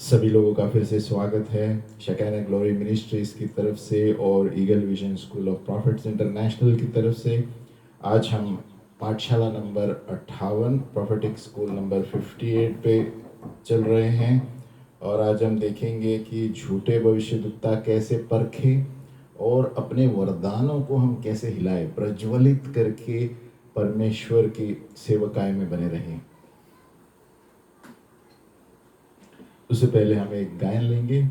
सभी लोगों का फिर से स्वागत है शकाना ग्लोरी मिनिस्ट्रीज की तरफ से और eagle vision school of profits international की तरफ से। आज हम पाठशाला नंबर 58 प्रॉफिटिक स्कूल नंबर 58 पे चल रहे हैं और आज हम देखेंगे कि झूठे भविष्यद्वक्ता कैसे परखें और अपने वरदानों को हम कैसे हिलाएं, प्रज्वलित करके परमेश्वर की सेवकाई में बने रहें। उससे पहले हम एक गायन लेंगे।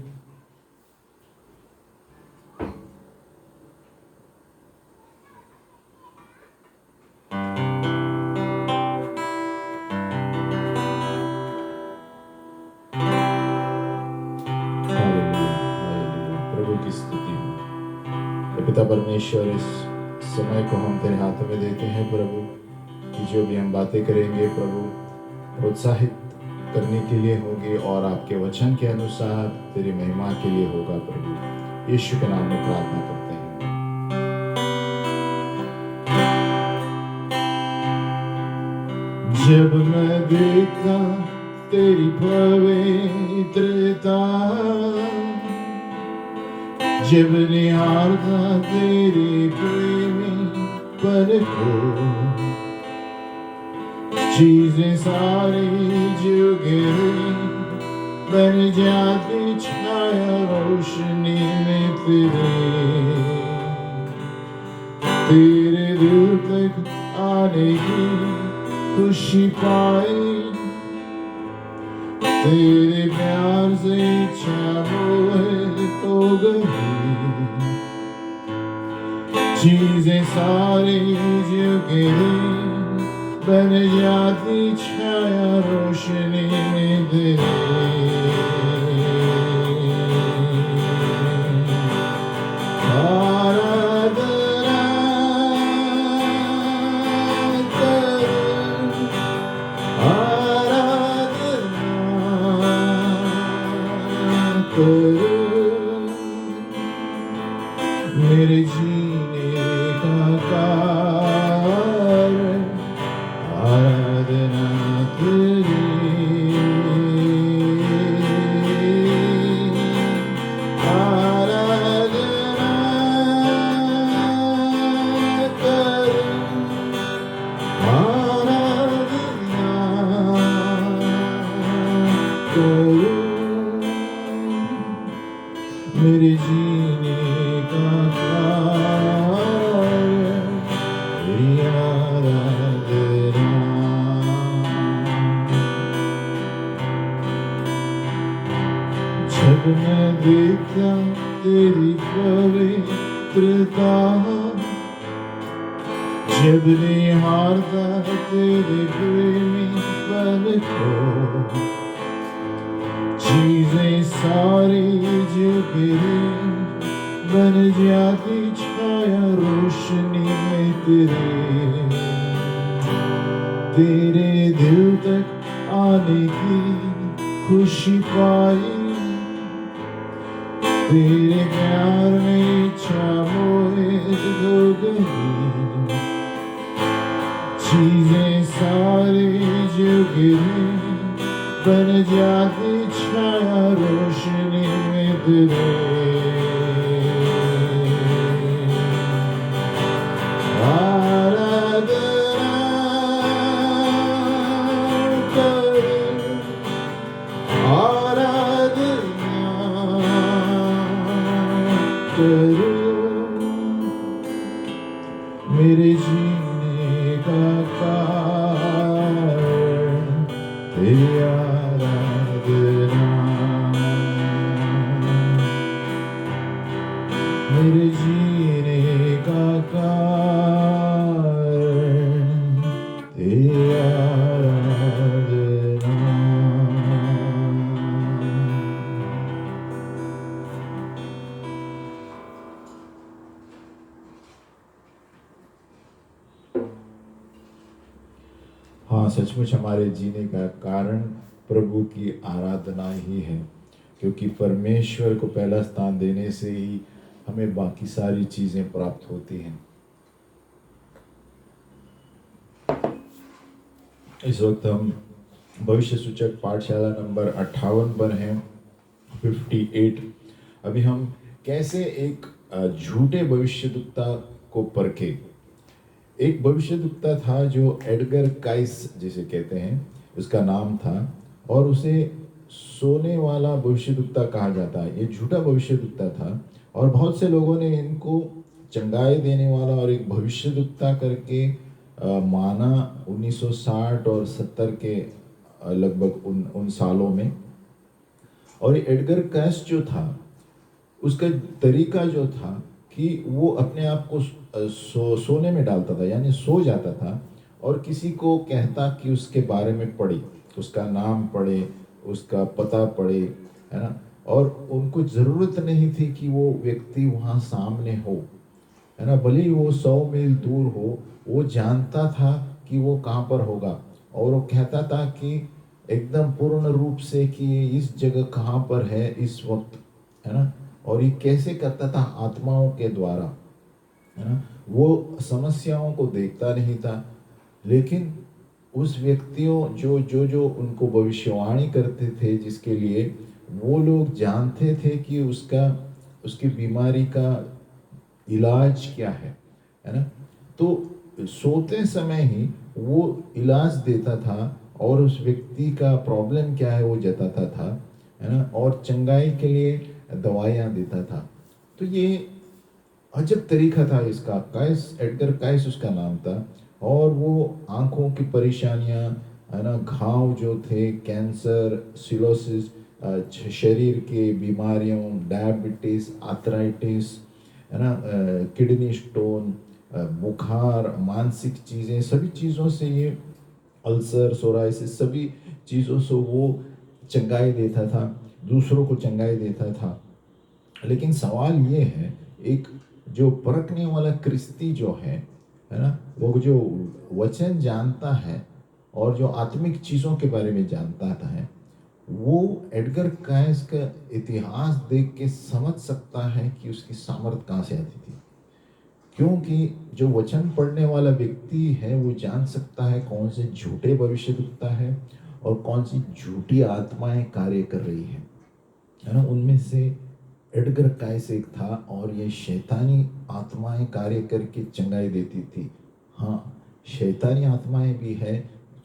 प्रभु की स्तुति हो। पिता परमेश्वर, इस समय को हम तेरे हाथों में देते हैं प्रभु, कि जो भी हम बातें करेंगे प्रभु प्रोत्साहित करने के लिए होगी और आपके वचन के अनुसार तेरी महिमा के लिए होगा प्रभु। यीशु के नाम में प्रार्थना करते हैं। जब मैं देखता तेरी पवित्रता, जब निहारता तेरे प्रेमी पर को, चीजें सारी जो गिरी बन जाती छाया रोशनी में तेरे दिल तक आने की खुशी पाई, तेरे प्यार से इच्छा हो गई। चीजें सारी जो गिरी बन जाती छाया रोशनी में मेरे जीने का कारण आराधना तेरी, आराधना करूं, आराधना करूं। मेरे जीने का कारण तेरी आराधना। जब मैं देखता तेरी पवित्रता, जब निहारता तेरे प्रेमी पन को, चीजें सारी जो गिरी बन जाती छाया रोशनी में तेरे दिल तक आने की खुशी पाई, तेरे प्यार में इच्छा मोहित हो गई। चीजें सारी जो गिरी बन जाती छाया रोशनी में आराधना करूं, आराधना करूं। मेरे जीने का कारण तेरी आराधना, मेरे जीने का कारण तेरी आराधना। हाँ, सचमुच हमारे जीने का कारण प्रभु की आराधना ही है, क्योंकि परमेश्वर को पहला स्थान देने से ही हमें बाकी सारी चीजें प्राप्त होती हैं। इस वक्त हम भविष्य सूचक पाठशाला नंबर 58 पर हैं 58। अभी हम कैसे एक झूठे भविष्यद्वक्ता को परखे। एक भविष्यद्वक्ता था जो एडगर काइस जिसे कहते हैं, उसका नाम था, और उसे सोने वाला भविष्यद्वक्ता कहा जाता है। ये झूठा भविष्यद्वक्ता था और बहुत से लोगों ने इनको चंगाई देने वाला और एक भविष्यद्वक्ता करके माना 1960 और 70 के लगभग उन सालों में। और एडगर कैस जो था, उसका तरीका जो था कि वो अपने आप को सोने में डालता था, यानी सो जाता था और किसी को कहता कि उसके बारे में पढ़े, उसका नाम पढ़े, उसका पता पढ़े, है ना। और उनको ज़रूरत नहीं थी कि वो व्यक्ति वहाँ सामने हो, है ना, भले ही वो 100 मील दूर हो, वो जानता था कि वो कहाँ पर होगा। और वो कहता था कि एकदम पूर्ण रूप से कि इस जगह कहाँ पर है इस वक्त, है ना। और ये कैसे करता था? आत्माओं के द्वारा, है ना। वो समस्याओं को देखता नहीं था, लेकिन उस व्यक्तियों जो उनको भविष्यवाणी करते थे, जिसके लिए वो लोग जानते थे कि उसकी बीमारी का इलाज क्या है ना। तो सोते समय ही वो इलाज देता था और उस व्यक्ति का प्रॉब्लम क्या है वो जताता था, है ना, और चंगाई के लिए दवाइयाँ देता था। तो ये अजब तरीका था इसका। काइस, एडगर काइस उसका नाम था। और वो आंखों की परेशानियां, है ना, घाव जो थे, कैंसर, सिलोसिस, शरीर के बीमारियों, डायबिटीज, आर्थराइटिस, है ना, किडनी स्टोन, बुखार, मानसिक चीज़ें, सभी चीज़ों से ये अल्सर, सोराइसिस, सभी चीज़ों से वो चंगाई देता था, दूसरों को चंगाई देता था। लेकिन सवाल ये है, एक जो परखने वाला क्रिस्ती जो है ना, वो जो वचन जानता है और जो आत्मिक चीज़ों के बारे में जानता है, वो एडगर काइस का इतिहास देख के समझ सकता है कि उसकी सामर्थ कहाँ से आती थी। क्योंकि जो वचन पढ़ने वाला व्यक्ति है वो जान सकता है कौन से झूठे भविष्यद्वक्ता है और कौन सी झूठी आत्माएं कार्य कर रही है ना। उनमें से एडगर काइस एक था और ये शैतानी आत्माएं कार्य करके चंगाई देती थी। हाँ, शैतानी आत्माएं भी है,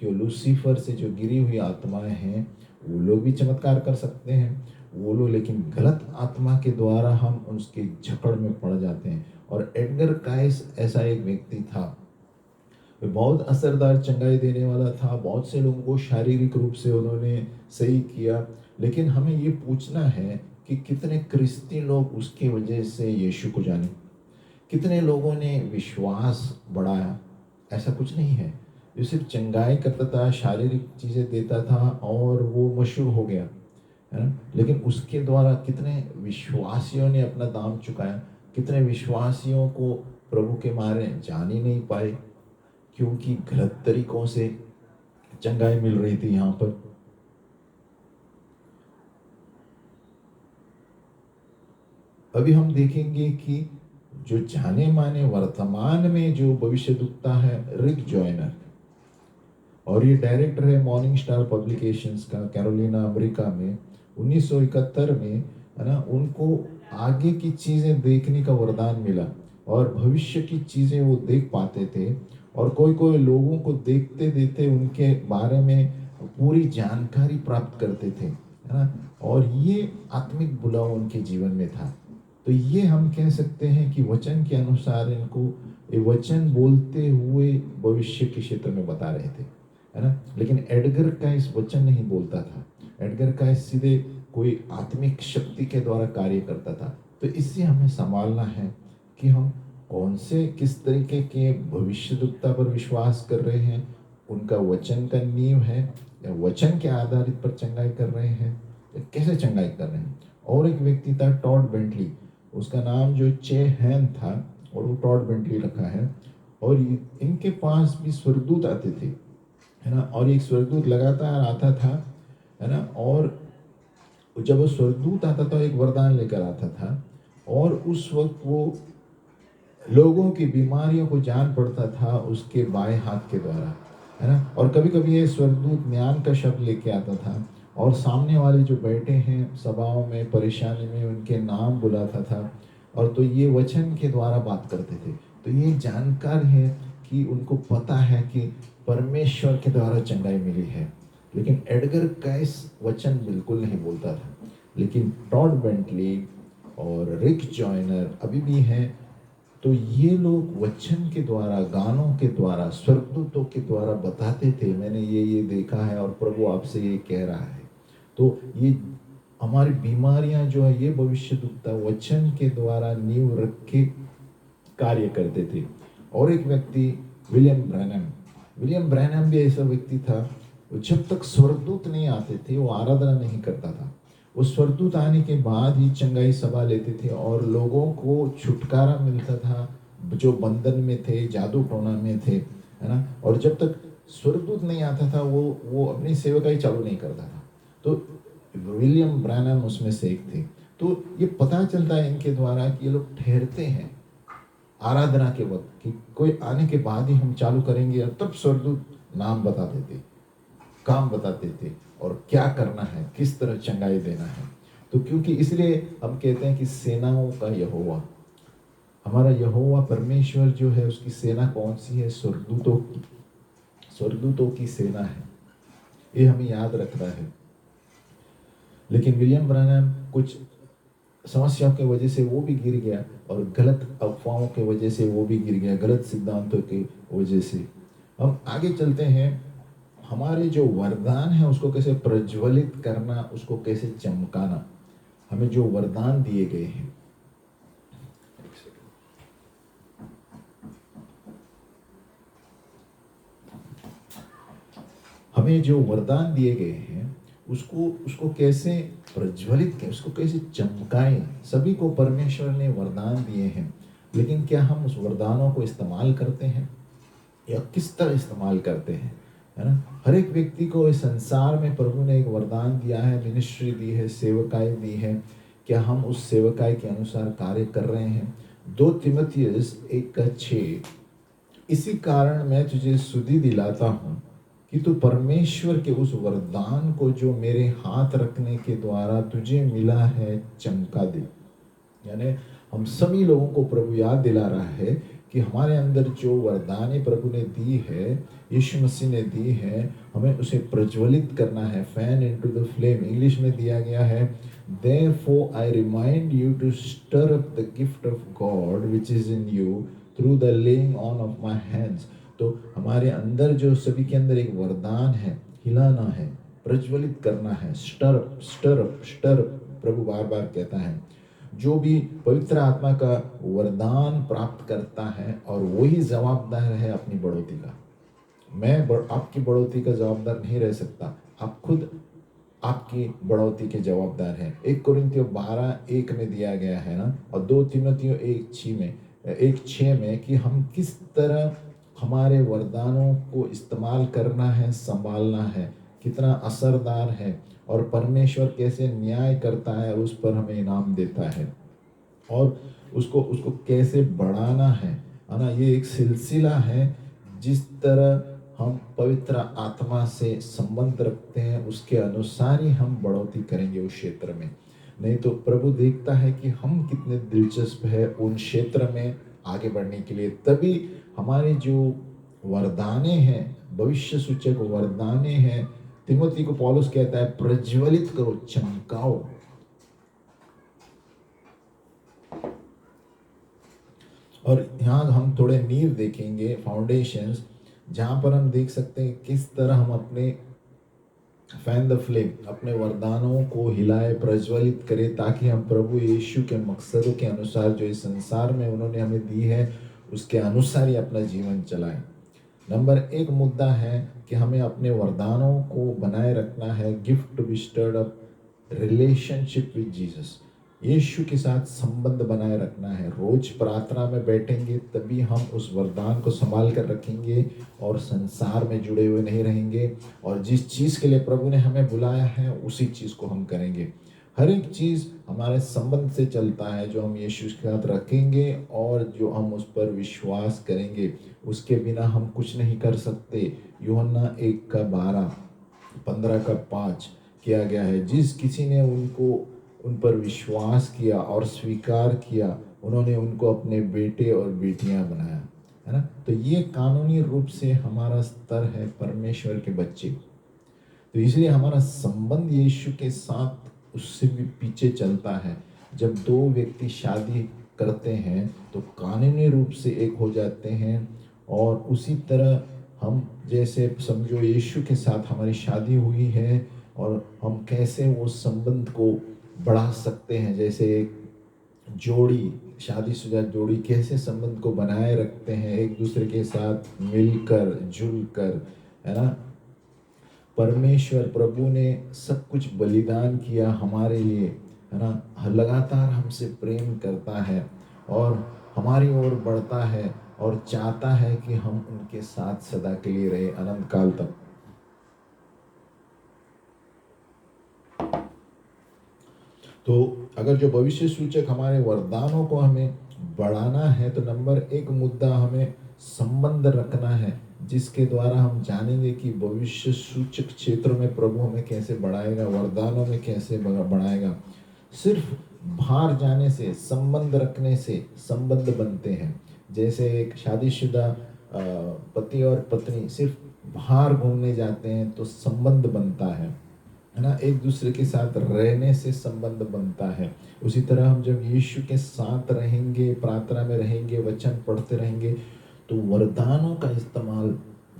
जो लूसीफर से जो गिरी हुई आत्माएं हैं, वो लोग भी चमत्कार कर सकते हैं वो लोग, लेकिन गलत आत्मा के द्वारा हम उसके झपड़ में पड़ जाते हैं। और एडगर काइस ऐसा एक व्यक्ति था, वो बहुत असरदार चंगाई देने वाला था, बहुत से लोगों को शारीरिक रूप से उन्होंने सही किया। लेकिन हमें ये पूछना है कि कितने क्रिस्ती लोग उसकी वजह से यीशु को जाने, कितने लोगों ने विश्वास बढ़ाया। ऐसा कुछ नहीं है जो सिर्फ चंगाई करता था, शारीरिक चीज़ें देता था और वो मशहूर हो गया, है ना। लेकिन उसके द्वारा कितने विश्वासियों ने अपना दाम चुकाया, कितने विश्वासियों को प्रभु के मारे जान ही नहीं पाए, क्योंकि गलत तरीकों से चंगाई मिल रही थी यहाँ पर। अभी हम देखेंगे कि जो जाने माने वर्तमान में जो भविष्यद्वक्ता है, रिक जॉयनर, और ये डायरेक्टर है मॉर्निंग स्टार पब्लिकेशंस का, कैरोलिना, अमेरिका में। 1971 में, है ना, उनको आगे की चीज़ें देखने का वरदान मिला और भविष्य की चीज़ें वो देख पाते थे। और कोई कोई लोगों को देखते देखते उनके बारे में पूरी जानकारी प्राप्त करते थे, है ना। और ये आत्मिक बुलाव उनके जीवन में था। तो ये हम कह सकते हैं कि वचन के अनुसार इनको ये वचन बोलते हुए भविष्य के क्षेत्र में बता रहे थे, है ना। लेकिन एडगर का इस वचन नहीं बोलता था, एडगर का इस सीधे कोई आत्मिक शक्ति के द्वारा कार्य करता था। तो इससे हमें संभालना है कि हम कौन से, किस तरीके के भविष्यद्वक्ता पर विश्वास कर रहे हैं, उनका वचन का नींव है या वचन के आधारित पर चंगाई कर रहे हैं, या कैसे चंगाई कर रहे हैं। और एक व्यक्ति था टॉड बेंटली, उसका नाम जो चे हैन था और वो टॉड बेंटली रखा है। और इनके पास भी स्वर्गदूत आते थे, है ना। और एक स्वर्गदूत लगातार आता था, है ना। और जब वो स्वर्गदूत आता था एक वरदान लेकर आता था, और उस वक्त वो लोगों की बीमारियों को जान पड़ता था उसके बाएं हाथ के द्वारा, है ना। और कभी कभी ये स्वर्गदूत ज्ञान का शब्द लेके आता था और सामने वाले जो बैठे हैं सभाओं में परेशानी में उनके नाम बुलाता था, और तो ये वचन के द्वारा बात करते थे। तो ये जानकार है कि उनको पता है कि परमेश्वर के द्वारा चंगाई मिली है। लेकिन एडगर कैस वचन बिल्कुल नहीं बोलता था, लेकिन टॉड बेंटली और रिक जॉयनर अभी भी हैं। तो ये लोग वचन के द्वारा, गानों के द्वारा, स्वर्गदूतों के द्वारा बताते थे, मैंने ये देखा है और प्रभु आपसे ये कह रहा है। तो ये हमारी बीमारियां जो है ये भविष्यद्वक्ता वचन के द्वारा नींव रख के कार्य करते थे। और एक व्यक्ति विलियम ब्रैनम भी ऐसा व्यक्ति था। जब तक स्वर्गदूत नहीं आते थे वो आराधना नहीं करता था। वो स्वर्गदूत आने के बाद ही चंगाई सभा लेते थे और लोगों को छुटकारा मिलता था जो बंधन में थे, जादू टोना में थे, है ना। और जब तक स्वर्गदूत नहीं आता था वो अपनी सेवकाई चालू नहीं करता था। तो विलियम ब्रैनम उसमें से एक थे। तो ये पता चलता है इनके द्वारा कि ये लोग ठहरते हैं आराधना के वक्त कि कोई आने के बाद ही हम चालू करेंगे, और तब स्वर्गदूत नाम बताते थे, काम बताते थे और क्या करना है, किस तरह चंगाई देना है। तो क्योंकि इसलिए हम कहते हैं कि सेनाओं का यहोवा, हमारा यहोवा परमेश्वर जो है उसकी सेना कौन सी है? स्वर्गदूतों की सेना है। ये हमें याद रखना है। लेकिन विलियम ब्रैनम कुछ समस्याओं की वजह से वो भी गिर गया और गलत अफवाहों की वजह से वो भी गिर गया, गलत सिद्धांतों की वजह से। हम आगे चलते हैं। हमारे जो वरदान है उसको कैसे प्रज्वलित करना, उसको कैसे चमकाना, हमें जो वरदान दिए गए हैं। हमें जो वरदान दिए गए हैं उसको कैसे प्रज्वलित करें, उसको कैसे चमकाएं। सभी को परमेश्वर ने वरदान दिए हैं, लेकिन क्या हम उस वरदानों को इस्तेमाल करते हैं या किस तरह इस्तेमाल करते हैं, है ना। हर एक व्यक्ति को इस संसार में प्रभु ने एक वरदान दिया है, मिनिस्ट्री दी है, सेवकाई दी है। क्या हम उस सेवकाई के अनुसार कार्य कर रहे हैं? 2 तीमुथियुस 1:6, इसी कारण मैं तुझे सुधि दिलाता हूँ कि तू परमेश्वर के उस वरदान को जो मेरे हाथ रखने के द्वारा तुझे मिला है चमका दे। यानी हम सभी लोगों को प्रभु याद दिला रहा है कि हमारे अंदर जो वरदानें प्रभु ने दी है, यीशु मसीह ने दी है, हमें उसे प्रज्वलित करना है। Fan into the flame English में दिया गया है, Therefore I remind you to stir up the gift of God which is in you through the laying on of my hands। तो हमारे अंदर जो सभी के अंदर एक वरदान है, हिलाना है, प्रज्वलित करना है, स्टर स्टर स्टर, प्रभु बार बार कहता है। जो भी पवित्र आत्मा का वरदान प्राप्त करता है और वही जवाबदार है अपनी बढ़ोतरी का। मैं आपकी बढ़ोतरी का जवाबदार नहीं रह सकता, आप खुद आपकी बढ़ोतरी के जवाबदार हैं। 1 कुरिन्थियों 12:1 में दिया गया है ना, और 2 तीमुथियुस 1:6 में कि हम किस तरह हमारे वरदानों को इस्तेमाल करना है, संभालना है, कितना असरदार है, और परमेश्वर कैसे न्याय करता है उस पर हमें इनाम देता है, और उसको कैसे बढ़ाना है ना। ये एक सिलसिला है। जिस तरह हम पवित्र आत्मा से संबंध रखते हैं उसके अनुसार ही हम बढ़ोतरी करेंगे उस क्षेत्र में। नहीं तो प्रभु देखता है कि हम कितने दिलचस्प है उन क्षेत्र में आगे बढ़ने के लिए। तभी हमारे जो वरदाने हैं, भविष्य सूचक वरदाने हैं, तिमोथी को पौलुस कहता है प्रज्वलित करो, चमकाओ। और यहाँ हम थोड़े नींव देखेंगे, फाउंडेशंस, जहाँ पर हम देख सकते हैं किस तरह हम अपने फैन द फ्लेम, अपने वरदानों को हिलाए, प्रज्वलित करें, ताकि हम प्रभु यीशु के मकसदों के अनुसार जो इस संसार में उन्होंने हमें दी है उसके अनुसार ही अपना जीवन चलाएं। नंबर 1 मुद्दा है कि हमें अपने वरदानों को बनाए रखना है। Gift to be stirred up, relationship with Jesus, Yeshu के साथ संबंध बनाए रखना है। रोज प्रार्थना में बैठेंगे तभी हम उस वरदान को संभाल कर रखेंगे और संसार में जुड़े हुए नहीं रहेंगे, और जिस चीज़ के लिए प्रभु ने हमें बुलाया है उसी चीज़ को हम करेंगे। हर एक चीज़ हमारे संबंध से चलता है जो हम यीशु के साथ रखेंगे और जो हम उस पर विश्वास करेंगे, उसके बिना हम कुछ नहीं कर सकते। यूहन्ना 1:12, 15:5, किया गया है। जिस किसी ने उनको उन पर विश्वास किया और स्वीकार किया, उन्होंने उनको अपने बेटे और बेटियां बनाया, है ना। तो ये कानूनी रूप से हमारा स्तर है परमेश्वर के बच्चे। तो इसलिए हमारा संबंध यीशु के साथ उससे भी पीछे चलता है। जब दो व्यक्ति शादी करते हैं तो कानूनी रूप से एक हो जाते हैं, और उसी तरह हम जैसे समझो यीशु के साथ हमारी शादी हुई है, और हम कैसे वो संबंध को बढ़ा सकते हैं। जैसे एक जोड़ी, शादीशुदा जोड़ी कैसे संबंध को बनाए रखते हैं एक दूसरे के साथ मिलकर जुलकर, है ना। परमेश्वर प्रभु ने सब कुछ बलिदान किया हमारे लिए, है ना। लगातार हमसे प्रेम करता है और हमारी ओर बढ़ता है और चाहता है कि हम उनके साथ सदा के लिए रहे, अनंत काल तक। तो अगर जो भविष्य सूचक हमारे वरदानों को हमें बढ़ाना है, तो नंबर एक मुद्दा हमें संबंध रखना है, जिसके द्वारा हम जानेंगे कि भविष्य सूचक क्षेत्र में प्रभु हमें कैसे बढ़ाएगा, वरदानों में कैसे बढ़ाएगा। सिर्फ बाहर जाने से, संबंध रखने से संबंध बनते हैं। जैसे एक शादीशुदा पति और पत्नी सिर्फ बाहर घूमने जाते हैं तो संबंध बनता है ना। एक दूसरे के साथ रहने से संबंध बनता है। उसी तरह हम जब यीशु के साथ रहेंगे, प्रार्थना में रहेंगे, वचन पढ़ते रहेंगे, तो वरदानों का इस्तेमाल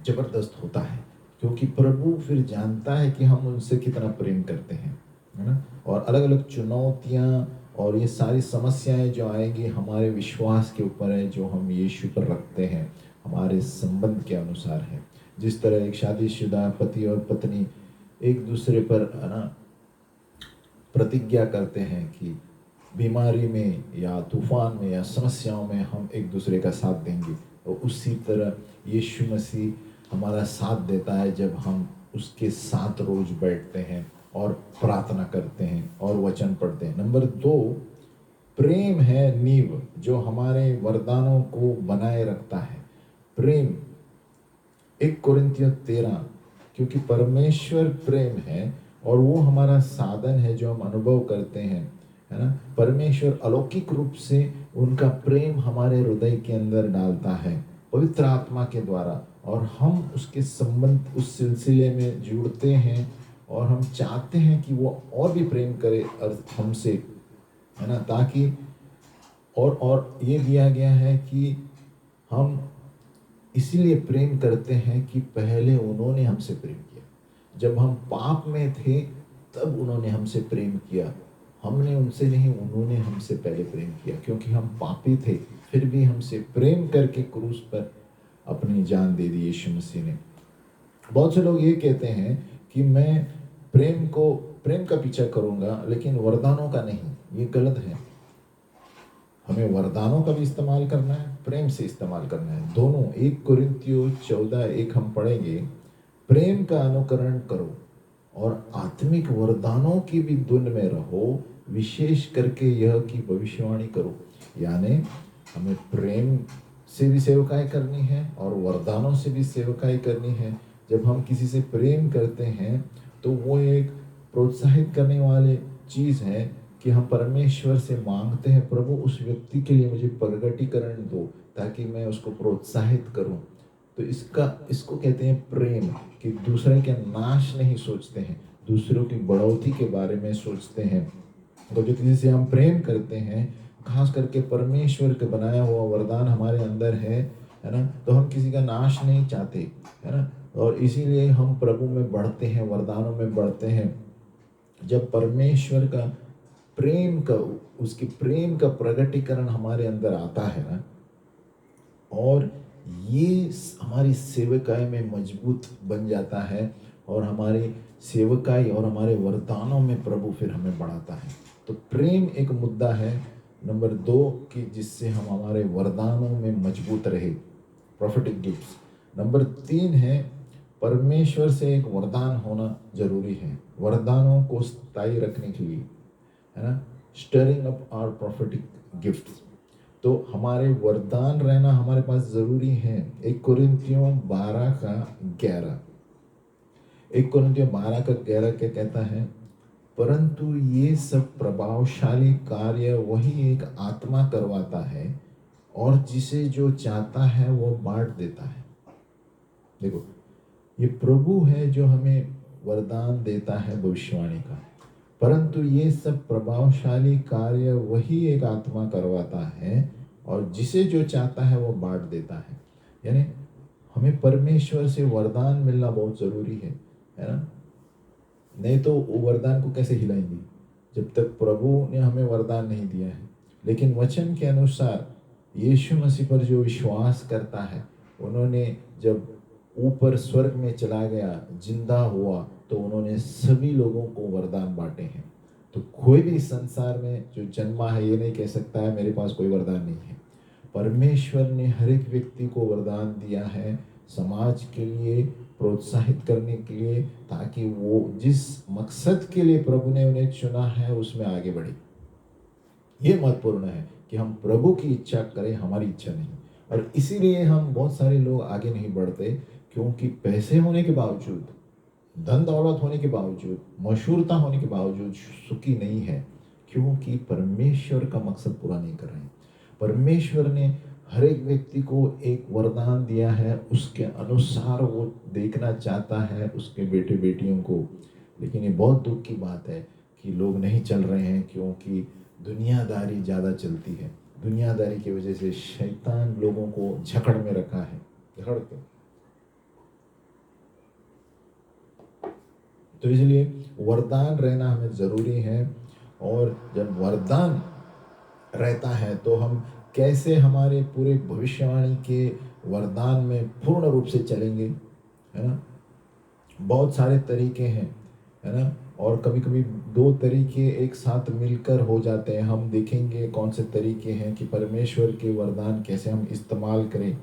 जबरदस्त होता है, क्योंकि प्रभु फिर जानता है कि हम उनसे कितना प्रेम करते हैं, है ना। और अलग अलग चुनौतियां और ये सारी समस्याएं जो आएंगी हमारे विश्वास के ऊपर है, जो हम यीशु पर रखते हैं, हमारे संबंध के अनुसार है। जिस तरह एक शादीशुदा पति और पत्नी एक दूसरे पर, है ना, प्रतिज्ञा करते हैं कि बीमारी में या तूफान में या समस्याओं में हम एक दूसरे का साथ देंगे, और उसी तरह यीशु मसीह हमारा साथ देता है जब हम उसके साथ रोज बैठते हैं और प्रार्थना करते हैं और वचन पढ़ते हैं। नंबर दो, प्रेम है नींव जो हमारे वरदानों को बनाए रखता है। प्रेम 1 कोरिन्थियों 13, क्योंकि परमेश्वर प्रेम है और वो हमारा साधन है जो हम अनुभव करते हैं, है ना। परमेश्वर अलौकिक रूप से उनका प्रेम हमारे हृदय के अंदर डालता है पवित्र आत्मा के द्वारा, और हम उसके संबंध, उस सिलसिले में जुड़ते हैं, और हम चाहते हैं कि वो और भी प्रेम करे हमसे, है ना। ताकि और ये दिया गया है कि हम इसीलिए प्रेम करते हैं कि पहले उन्होंने हमसे प्रेम किया। जब हम पाप में थे तब उन्होंने हमसे प्रेम किया। हमने उनसे नहीं, उन्होंने हमसे पहले प्रेम किया, क्योंकि हम पापी थे, फिर भी हमसे प्रेम करके क्रूस पर अपनी जान दे दी यीशु मसीह ने। बहुत से लोग ये कहते हैं कि मैं प्रेम का पीछा करूंगा लेकिन वरदानों का नहीं। ये गलत है। हमें वरदानों का भी इस्तेमाल करना है, प्रेम से इस्तेमाल करना है, दोनों। 1 कोरिन्थियों 14:1 हम पढ़ेंगे, प्रेम का अनुकरण करो और आत्मिक वरदानों की भी धुन में रहो, विशेष करके यह कि भविष्यवाणी करो। यानी हमें प्रेम से भी सेवकाई करनी है और वरदानों से भी सेवकाई करनी है। जब हम किसी से प्रेम करते हैं तो वो एक प्रोत्साहित करने वाले चीज़ है कि हम परमेश्वर से मांगते हैं, प्रभु उस व्यक्ति के लिए मुझे प्रगटीकरण दो ताकि मैं उसको प्रोत्साहित करूं। तो इसको कहते हैं प्रेम, कि दूसरे के नाश नहीं सोचते हैं, दूसरों की बढ़ोतरी के बारे में सोचते हैं। तो जो किसी से हम प्रेम करते हैं, खास करके परमेश्वर का बनाया हुआ वरदान हमारे अंदर है ना, तो हम किसी का नाश नहीं चाहते, है ना। और इसीलिए हम प्रभु में बढ़ते हैं, वरदानों में बढ़ते हैं। जब परमेश्वर का प्रेम का, उसकी प्रेम का प्रगटीकरण हमारे अंदर आता है ना, और ये हमारी सेवकाई में मजबूत बन जाता है, और हमारी सेवकाई और हमारे वरदानों में प्रभु फिर हमें बढ़ाता है। तो प्रेम एक मुद्दा है नंबर 2 कि जिससे हम हमारे वरदानों में मजबूत रहे, प्रोफेटिक गिफ्ट्स। नंबर 3 है परमेश्वर से एक वरदान होना जरूरी है, वरदानों को स्थायी रखने के लिए, है ना। Stirring up our prophetic gifts, तो हमारे वरदान रहना हमारे पास जरूरी है। 1 कोरिन्थियों 12:11, 1 कोरिन्थियों 12:11 क्या कहता है, परंतु ये सब प्रभावशाली कार्य वही एक आत्मा करवाता है और जिसे जो चाहता है वो बांट देता है। देखो, ये प्रभु है जो हमें वरदान देता है भविष्यवाणी का, परंतु ये सब प्रभावशाली कार्य वही एक आत्मा करवाता है और जिसे जो चाहता है वो बांट देता है। यानी हमें परमेश्वर से वरदान मिलना बहुत जरूरी है ना? नहीं तो वो वरदान को कैसे हिलाएंगे जब तक प्रभु ने हमें वरदान नहीं दिया है। लेकिन वचन के अनुसार यीशु मसीह पर जो विश्वास करता है, उन्होंने जब ऊपर स्वर्ग में चला गया, जिंदा हुआ, तो उन्होंने सभी लोगों को वरदान बांटे हैं। तो कोई भी संसार में जो जन्मा है ये नहीं कह सकता है मेरे पास कोई वरदान नहीं है। परमेश्वर ने हर एक व्यक्ति को वरदान दिया है समाज के लिए, प्रोत्साहित करने के लिए, ताकि वो जिस मकसद के लिए प्रभु ने उन्हें चुना है उसमें आगे बढ़े। ये महत्वपूर्ण है कि हम प्रभु की इच्छा करें, हमारी इच्छा नहीं। और इसीलिए हम बहुत सारे लोग आगे नहीं बढ़ते, क्योंकि पैसे होने के बावजूद, धन दौलत होने के बावजूद, मशहूरता होने के बावजूद सुखी नहीं है, क्योंकि परमेश्वर का मकसद पूरा नहीं कर रहे हैं। परमेश्वर ने हर एक व्यक्ति को एक वरदान दिया है, उसके अनुसार वो देखना चाहता है उसके बेटे बेटियों को। लेकिन ये बहुत दुख की बात है कि लोग नहीं चल रहे हैं, क्योंकि दुनियादारी ज़्यादा चलती है। दुनियादारी की वजह से शैतान लोगों को जकड़ में रखा है, जकड़ के। तो इसलिए वरदान रहना हमें ज़रूरी है। और जब वरदान रहता है तो हम कैसे हमारे पूरे भविष्यवाणी के वरदान में पूर्ण रूप से चलेंगे, है ना? बहुत सारे तरीके हैं, है ना? और कभी कभी 2 तरीके एक साथ मिलकर हो जाते हैं। हम देखेंगे कौन से तरीके हैं कि परमेश्वर के वरदान कैसे हम इस्तेमाल करें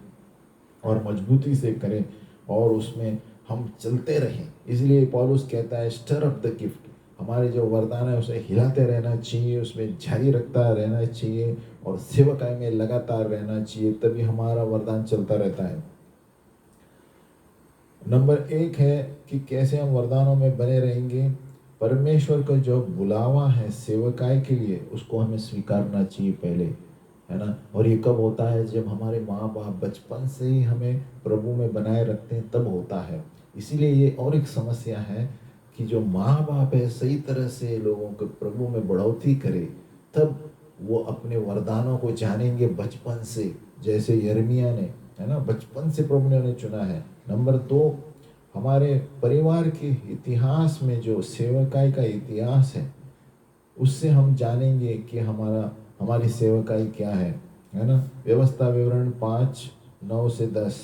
और मजबूती से करें और उसमें हम चलते रहें। इसलिए पौलुस कहता है स्टर अप द गिफ्ट। हमारे जो वरदान है उसे हिलाते रहना चाहिए, उसमें जारी रखता रहना चाहिए और सेवकाई में लगातार रहना चाहिए, तभी हमारा वरदान चलता रहता है। नंबर 1 है कि कैसे हम वरदानों में बने रहेंगे। परमेश्वर का जो बुलावा है सेवकाई के लिए, उसको हमें स्वीकारना चाहिए पहले, है ना? और ये कब होता है? जब हमारे माँ बाप बचपन से ही हमें प्रभु में बनाए रखते हैं, तब होता है। इसीलिए ये और एक समस्या है कि जो माँ बाप है सही तरह से लोगों को प्रभु में बढ़ोतरी करे, तब वो अपने वरदानों को जानेंगे बचपन से। जैसे यिर्मयाह ने, है ना, बचपन से प्रभु ने उन्हें चुना है। नंबर 2, हमारे परिवार के इतिहास में जो सेवकाई का इतिहास है, उससे हम जानेंगे कि हमारी सेवकाई क्या है ना? व्यवस्था विवरण 5:9-10,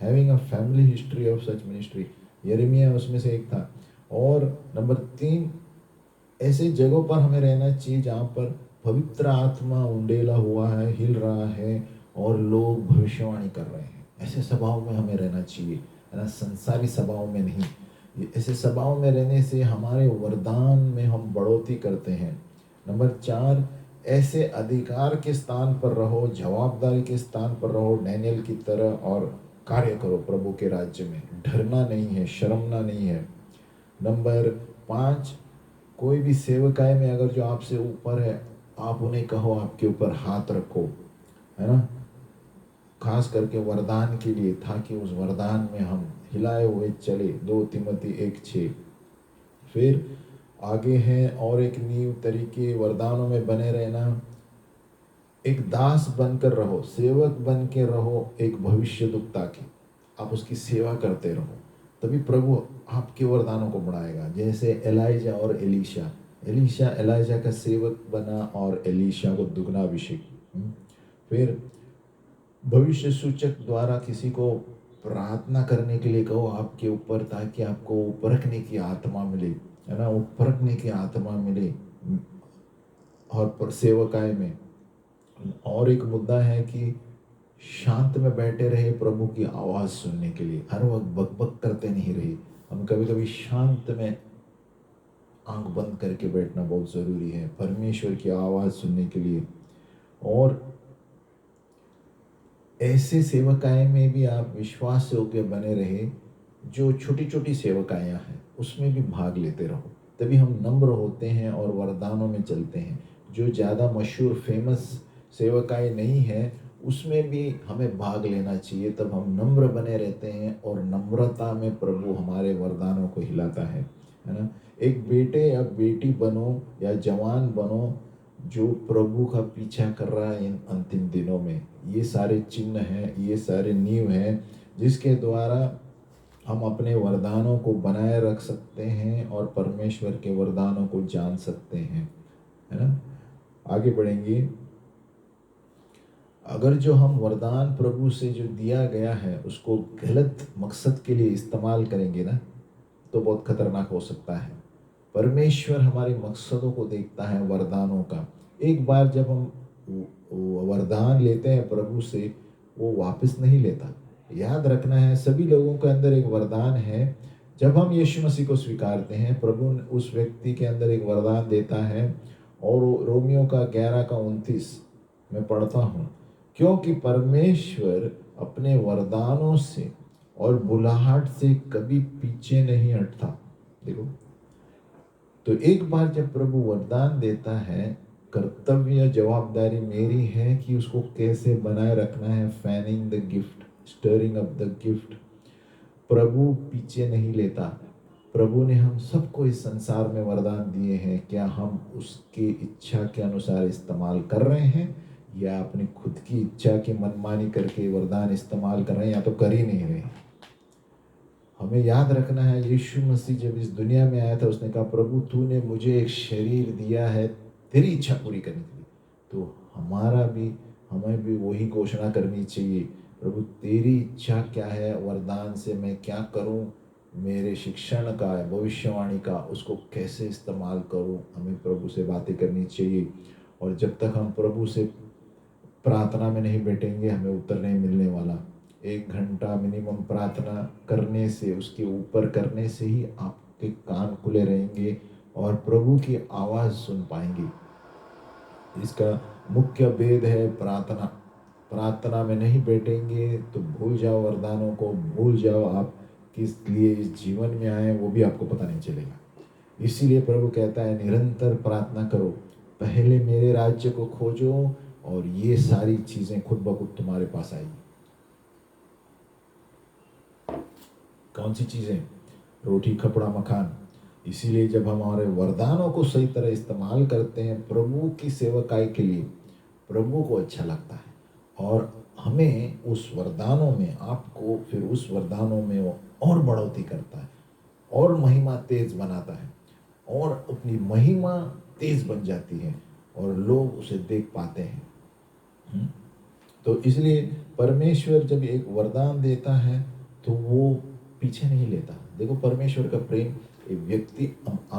having a family history of such ministry, यिर्मयाह उसमें से एक था। और नंबर 3, ऐसे जगहों पर हमें रहना चाहिए जहाँ पर पवित्र आत्मा उंडेला हुआ है, हिल रहा है और लोग भविष्यवाणी कर रहे हैं। ऐसे सभाओं में हमें रहना चाहिए, है ना? संसारी सभाओं में नहीं। ऐसे सभाओं में रहने से हमारे वरदान में हम बढ़ोतरी करते हैं। नंबर 4, ऐसे अधिकार के स्थान पर रहो, जवाबदारी के स्थान पर रहो डैनियल की तरह, और कार्य करो प्रभु के राज्य में। डरना नहीं है, शर्मना नहीं है। नंबर 5, कोई भी सेवकाई में अगर जो आपसे ऊपर है, आप उन्हें कहो आपके ऊपर हाथ रखो, है ना? खास करके वरदान के लिए, ताकि उस वरदान में हम हिलाए हुए चले। 2 तिमोथी 1:6। फिर आगे है और एक नींव तरीके वरदानों में बने रहना। एक दास बनकर रहो, सेवक बन के रहो एक भविष्यद्वक्ता की। आप उसकी सेवा करते रहो, तभी प्रभु आपके वरदानों को बढ़ाएगा। जैसे एलाइजा और एलीशा, एलाइजा का सेवक बना और एलीशा को दुगना अभिषेक। फिर भविष्य सूचक द्वारा किसी को प्रार्थना करने के लिए कहो आपके ऊपर, ताकि आपको परखने की आत्मा मिले, है ना? वो परखने की आत्मा मिले। और सेवकाई में और एक मुद्दा है कि शांत में बैठे रहे प्रभु की आवाज़ सुनने के लिए। हर वक्त बकबक करते नहीं रहे। हम कभी कभी शांत में आंख बंद करके बैठना बहुत ज़रूरी है परमेश्वर की आवाज़ सुनने के लिए। और ऐसे सेवकाई में भी आप विश्वास से होकर बने रहे जो छोटी छोटी सेवकायाँ हैं उसमें भी भाग लेते रहो, तभी हम नम्र होते हैं और वरदानों में चलते हैं। जो ज़्यादा मशहूर फेमस सेवकाएँ नहीं हैं उसमें भी हमें भाग लेना चाहिए, तब हम नम्र बने रहते हैं और नम्रता में प्रभु हमारे वरदानों को हिलाता है ना। एक बेटे या बेटी बनो या जवान बनो जो प्रभु का पीछा कर रहा है इन अंतिम दिनों में। ये सारे चिन्ह हैं, ये सारे नींव हैं जिसके द्वारा हम अपने वरदानों को बनाए रख सकते हैं और परमेश्वर के वरदानों को जान सकते हैं, है ना। आगे बढ़ेंगे। अगर जो हम वरदान प्रभु से जो दिया गया है उसको गलत मकसद के लिए इस्तेमाल करेंगे ना, तो बहुत खतरनाक हो सकता है। परमेश्वर हमारे मकसदों को देखता है वरदानों का। एक बार जब हम वरदान लेते हैं प्रभु से, वो वापस नहीं लेता। याद रखना है, सभी लोगों के अंदर एक वरदान है। जब हम यीशु मसीह को स्वीकारते हैं, प्रभु उस व्यक्ति के अंदर एक वरदान देता है। और रोमियो का 11:29 मैं पढ़ता हूँ, क्योंकि परमेश्वर अपने वरदानों से और बुलाहट से कभी पीछे नहीं हटता। देखो, तो एक बार जब प्रभु वरदान देता है, कर्तव्य जवाबदारी मेरी है कि उसको कैसे बनाए रखना है। Fanning the gift, stirring up the gift. प्रभु पीछे नहीं लेता। प्रभु ने हम सबको इस संसार में वरदान दिए हैं, क्या हम उसकी इच्छा के अनुसार इस्तेमाल कर रहे हैं या अपनी खुद की इच्छा की मनमानी करके वरदान इस्तेमाल कर रहे हैं, या तो कर ही नहीं रहे। हमें याद रखना है, यीशु मसीह जब इस दुनिया में आया था उसने कहा, प्रभु तूने मुझे एक शरीर दिया है तेरी इच्छा पूरी करने के लिए। तो हमें भी वही घोषणा करनी चाहिए, प्रभु तेरी इच्छा क्या है, वरदान से मैं क्या करूं, मेरे शिक्षण का, भविष्यवाणी का, उसको कैसे इस्तेमाल करूं। हमें प्रभु से बातें करनी चाहिए। और जब तक हम प्रभु से प्रार्थना में नहीं बैठेंगे, हमें उत्तर नहीं मिलने वाला। 1 घंटा मिनिमम प्रार्थना करने से, उसके ऊपर करने से ही आपके कान खुले रहेंगे और प्रभु की आवाज़ सुन पाएंगे। इसका मुख्य भेद है प्रार्थना। प्रार्थना में नहीं बैठेंगे तो भूल जाओ वरदानों को, भूल जाओ आप किस लिए इस जीवन में आए, वो भी आपको पता नहीं चलेगा। इसीलिए प्रभु कहता है निरंतर प्रार्थना करो, पहले मेरे राज्य को खोजो और ये सारी चीज़ें खुद ब खुद तुम्हारे पास आएगी। कौन सी चीज़ें? रोटी, कपड़ा, मकान। इसीलिए जब हम हमारे वरदानों को सही तरह इस्तेमाल करते हैं प्रभु की सेवकाई के लिए, प्रभु को अच्छा लगता है और हमें उस वरदानों में, आपको फिर उस वरदानों में वो और बढ़ोतरी करता है और महिमा तेज बनाता है और अपनी महिमा तेज बन जाती है और लोग उसे देख पाते हैं। तो इसलिए परमेश्वर जब एक वरदान देता है तो वो पीछे नहीं लेता। देखो, परमेश्वर का प्रेम, एक व्यक्ति,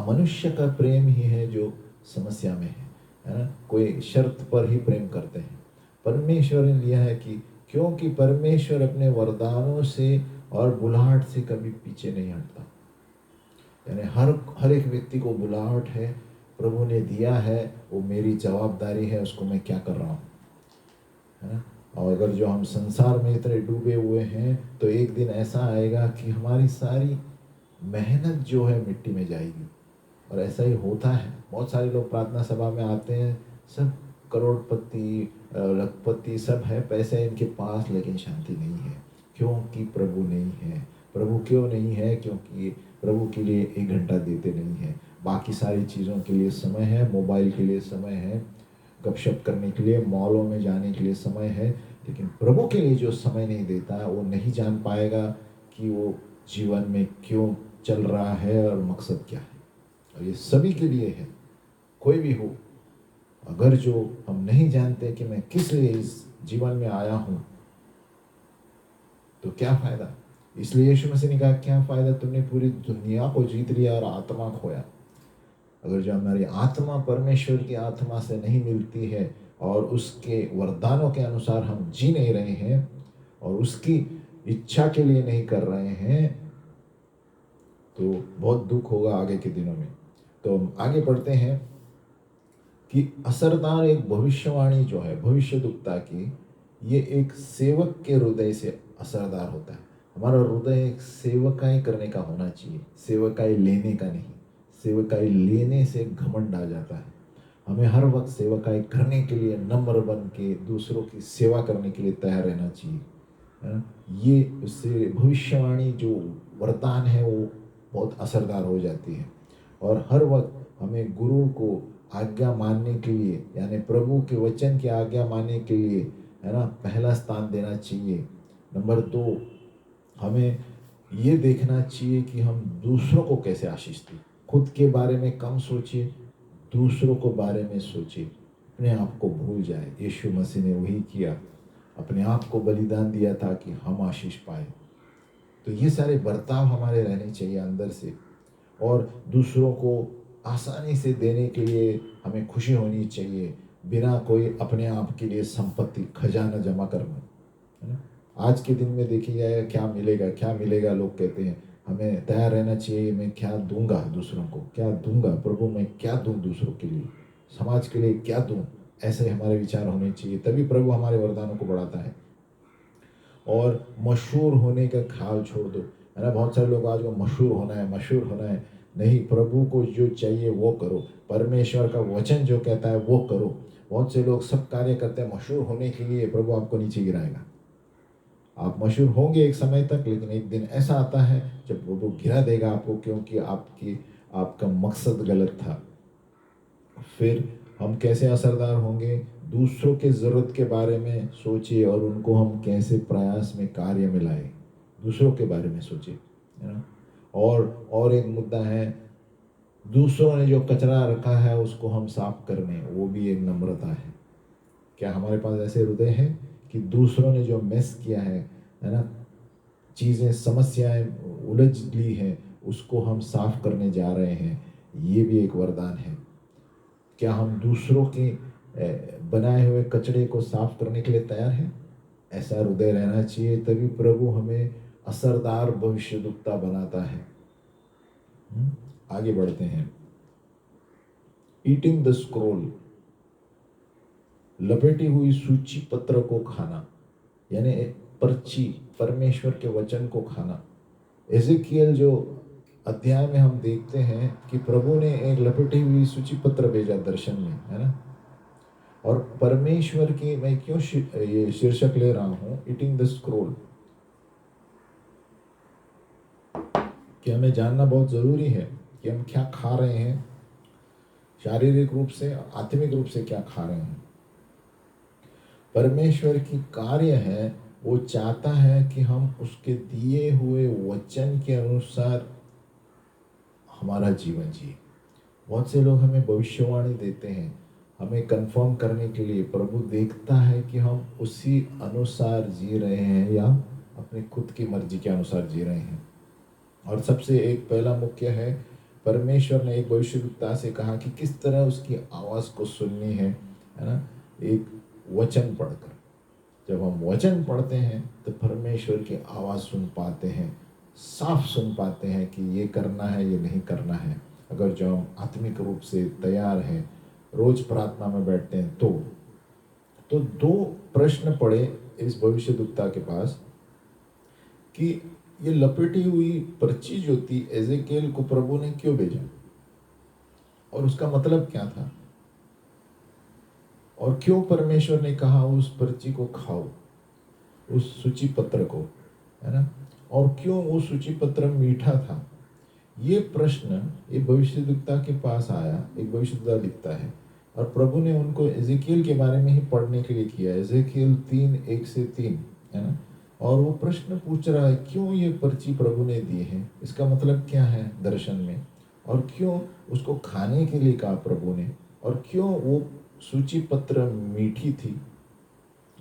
मनुष्य का प्रेम ही है जो समस्या में है ना। कोई शर्त पर ही प्रेम करते हैं। परमेश्वर ने लिया है कि क्योंकि परमेश्वर अपने वरदानों से और बुलाहट से कभी पीछे नहीं हटता। यानी हर एक व्यक्ति को बुलाहट है, प्रभु ने दिया है, वो मेरी जवाबदारी है उसको मैं क्या कर रहा हूँ, है ना। और अगर जो हम संसार में इतने डूबे हुए हैं तो एक दिन ऐसा आएगा कि हमारी सारी मेहनत जो है मिट्टी में जाएगी। और ऐसा ही होता है। बहुत सारे लोग प्रार्थना सभा में आते हैं, सब करोड़पति, लखपति सब है, पैसे इनके पास, लेकिन शांति नहीं है। क्योंकि प्रभु नहीं है। प्रभु क्यों नहीं है? क्योंकि प्रभु के लिए 1 घंटा देते नहीं है। बाकी सारी चीज़ों के लिए समय है, मोबाइल के लिए समय है, गपशप करने के लिए, मॉलों में जाने के लिए समय है, लेकिन प्रभु के लिए जो समय नहीं देता वो नहीं जान पाएगा कि वो जीवन में क्यों चल रहा है और मकसद क्या है। और ये सभी के लिए है, कोई भी हो। अगर जो हम नहीं जानते कि मैं किस लिए इस जीवन में आया हूं तो क्या फायदा। इसलिए यीशु मसीह ने कहा, क्या फायदा तुमने पूरी दुनिया को जीत लिया और आत्मा खोया। अगर जो हमारी आत्मा परमेश्वर की आत्मा से नहीं मिलती है और उसके वरदानों के अनुसार हम जी नहीं रहे हैं और उसकी इच्छा के लिए नहीं कर रहे हैं, तो बहुत दुख होगा आगे के दिनों में। तो हम आगे बढ़ते हैं कि असरदार एक भविष्यवाणी जो है भविष्यद्वक्ता की, ये एक सेवक के हृदय से असरदार होता है। हमारा हृदय एक सेवकाई करने का होना चाहिए, सेवकाई लेने का नहीं। सेवकाई लेने से घमंड आ जाता है। हमें हर वक्त सेवकाई करने के लिए नम्र बन के दूसरों की सेवा करने के लिए तैयार रहना चाहिए, है ना। ये उससे भविष्यवाणी जो वरदान है वो बहुत असरदार हो जाती है। और हर वक्त हमें गुरु को आज्ञा मानने के लिए, यानी प्रभु के वचन की आज्ञा मानने के लिए, है ना, पहला स्थान देना चाहिए। नंबर 2, हमें ये देखना चाहिए कि हम दूसरों को कैसे आशीष दें। खुद के बारे में कम सोचिए, दूसरों को बारे में सोचिए, अपने आप को भूल जाए। यीशु मसीह ने वही किया, अपने आप को बलिदान दिया था कि हम आशीष पाए। तो ये सारे बर्ताव हमारे रहने चाहिए अंदर से। और दूसरों को आसानी से देने के लिए हमें खुशी होनी चाहिए, बिना कोई अपने आप के लिए संपत्ति खजाना जमा करना, है ना। आज के दिन में देखिए जाए क्या मिलेगा क्या मिलेगा, लोग कहते हैं। हमें तैयार रहना चाहिए, मैं क्या दूंगा दूसरों को, क्या दूंगा प्रभु, मैं क्या दूं दूसरों के लिए, समाज के लिए क्या दूं। ऐसे हमारे विचार होने चाहिए, तभी प्रभु हमारे वरदानों को बढ़ाता है। और मशहूर होने का ख्याल छोड़ दो, है ना। बहुत सारे लोग आज को मशहूर होना है, मशहूर होना है। नहीं, प्रभु को जो चाहिए वो करो, परमेश्वर का वचन जो कहता है वो करो। बहुत से लोग सब कार्य करते हैं मशहूर होने के लिए, प्रभु आपको नीचे गिराएगा। आप मशहूर होंगे एक समय तक, लेकिन एक दिन ऐसा आता है जब वो गिरा देगा आपको, क्योंकि आपका मकसद गलत था। फिर हम कैसे असरदार होंगे? दूसरों के ज़रूरत के बारे में सोचिए और उनको हम कैसे प्रयास में कार्य में लाए, दूसरों के बारे में सोचिए, है ना। और एक मुद्दा है, दूसरों ने जो कचरा रखा है उसको हम साफ करने, वो भी एक नम्रता है। क्या हमारे पास ऐसे हृदय है कि दूसरों ने जो मेस किया है ना, चीज़ें समस्याएं उलझ ली हैं, उसको हम साफ करने जा रहे हैं? ये भी एक वरदान है। क्या हम दूसरों के बनाए हुए कचरे को साफ करने के लिए तैयार हैं? ऐसा हृदय रहना चाहिए, तभी प्रभु हमें असरदार भविष्यद्वक्ता बनाता है। आगे बढ़ते हैं। ईटिंग द स्क्रोल, लपेटी हुई सूची पत्र को खाना, यानी पर्ची, परमेश्वर के वचन को खाना। एजेकियल जो अध्याय में हम देखते हैं कि प्रभु ने एक लपेटी हुई सूची पत्र भेजा दर्शन में, है ना। और परमेश्वर की, मैं क्यों ये शीर्षक ले रहा हूं, ईटिंग द स्क्रोल, कि हमें जानना बहुत जरूरी है कि हम क्या खा रहे हैं, शारीरिक रूप से, आत्मिक रूप से क्या खा रहे हैं। परमेश्वर की कार्य है, वो चाहता है कि हम उसके दिए हुए वचन के अनुसार हमारा जीवन जिए। बहुत से लोग हमें भविष्यवाणी देते हैं, हमें कंफर्म करने के लिए। प्रभु देखता है कि हम उसी अनुसार जी रहे हैं या अपनी खुद की मर्जी के अनुसार जी रहे हैं। और सबसे एक पहला मुख्य है, परमेश्वर ने एक भविष्यद्वक्ता से कहा कि किस तरह उसकी आवाज़ को सुननी है ना, एक वचन पढ़कर। जब हम वचन पढ़ते हैं तो परमेश्वर की आवाज़ सुन पाते हैं, साफ सुन पाते हैं कि ये करना है ये नहीं करना है। अगर जो हम आत्मिक रूप से तैयार हैं, रोज प्रार्थना में बैठते हैं, तो दो प्रश्न पड़े इस भविष्यद्वक्ता के पास कि ये लपेटी हुई पर्ची जो थी एजेकियल को प्रभु ने क्यों भेजा, और उसका मतलब क्या था, और क्यों परमेश्वर ने कहा उस पर्ची को खाओ, उस सूची पत्र को, है ना, और क्यों वो सूची पत्र मीठा था। ये प्रश्न ये भविष्यद्वक्ता के पास आया। एक भविष्यद्वक्ता लिखता है और प्रभु ने उनको एजेकियल के बारे में ही पढ़ने के लिए किया, एजेकियल 3:1-3, है ना। और वो प्रश्न पूछ रहा है, क्यों ये पर्ची प्रभु ने दी है, इसका मतलब क्या है दर्शन में, और क्यों उसको खाने के लिए कहा प्रभु ने, और क्यों वो सूची पत्र मीठी थी।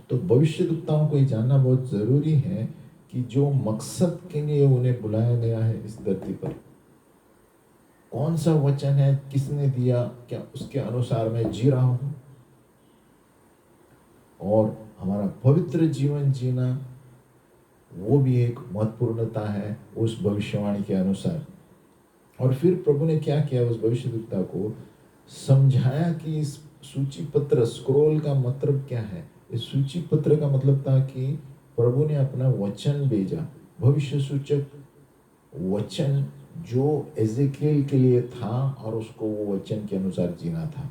तो भविष्यद्वक्ताओं को ये जानना बहुत ज़रूरी है कि जो मकसद के लिए उन्हें बुलाया गया है इस धरती पर, कौन सा वचन है, किसने दिया, क्या उसके अनुसार मैं जी रहा हूँ। और हमारा पवित्र जीवन जीना वो भी एक महत्वपूर्णता है उस भविष्यवाणी के अनुसार। और फिर प्रभु ने क्या किया, उस भविष्यद्वक्ता को समझाया कि इस सूची पत्र, स्क्रोल का मतलब क्या है। इस सूची पत्र का मतलब था कि प्रभु ने अपना वचन भेजा, भविष्य सूचक वचन जो एजेकियल के लिए था और उसको वो वचन के अनुसार जीना था।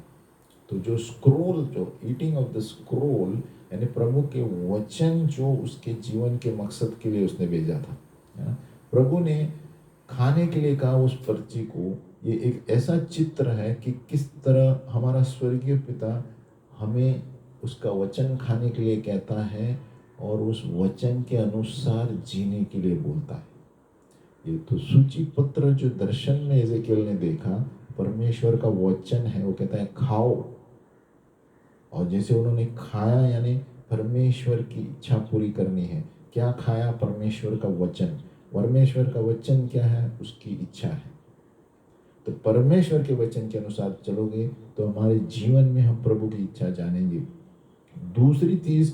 तो जो स्क्रोल, जो ईटिंग ऑफ द स्क्रोल, यानी प्रभु के वचन जो उसके जीवन के मकसद के लिए उसने भेजा था, है ना। प्रभु ने खाने के लिए कहा उस पर्ची को। ये एक ऐसा चित्र है कि किस तरह हमारा स्वर्गीय पिता हमें उसका वचन खाने के लिए कहता है और उस वचन के अनुसार जीने के लिए बोलता है। ये तो सूची पत्र जो दर्शन में एजेकियल ने देखा, परमेश्वर का वचन है, वो कहता है खाओ। और जैसे उन्होंने खाया, यानी परमेश्वर की इच्छा पूरी करनी है। क्या खाया? परमेश्वर का वचन। परमेश्वर का वचन क्या है? उसकी इच्छा है। तो परमेश्वर के वचन के अनुसार चलोगे तो हमारे जीवन में हम प्रभु की इच्छा जानेंगे। दूसरी चीज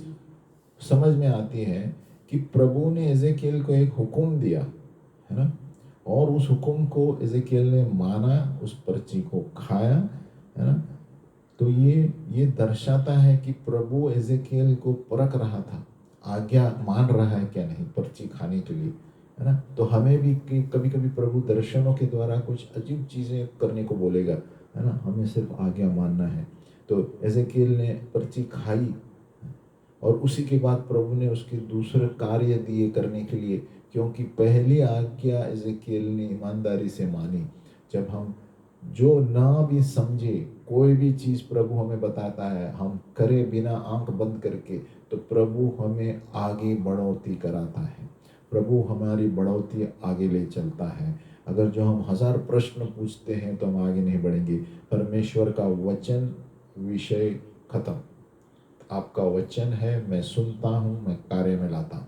समझ में आती है कि प्रभु ने एजेकियल को एक हुक्म दिया, है ना, और उस हुक्म को एजेकियल ने माना, उस पर्ची को खाया, है ना। तो ये दर्शाता है कि प्रभु एजेकियल को परख रहा था, आज्ञा मान रहा है क्या नहीं पर्ची खाने के लिए, है ना। तो हमें भी कभी कभी प्रभु दर्शनों के द्वारा कुछ अजीब चीज़ें करने को बोलेगा, है ना, हमें सिर्फ आज्ञा मानना है। तो एजेकियल ने पर्ची खाई और उसी के बाद प्रभु ने उसके दूसरे कार्य दिए करने के लिए, क्योंकि पहली आज्ञा एजेकियल ने ईमानदारी से मानी। जब हम जो ना भी समझे कोई भी चीज़ प्रभु हमें बताता है, हम करे बिना आंख बंद करके, तो प्रभु हमें आगे बढ़ोतरी कराता है, प्रभु हमारी बढ़ोतरी आगे ले चलता है। अगर जो हम 1000 प्रश्न पूछते हैं तो हम आगे नहीं बढ़ेंगे। परमेश्वर का वचन, विषय खत्म। आपका वचन है, मैं सुनता हूँ, मैं कार्य में लाता हूँ।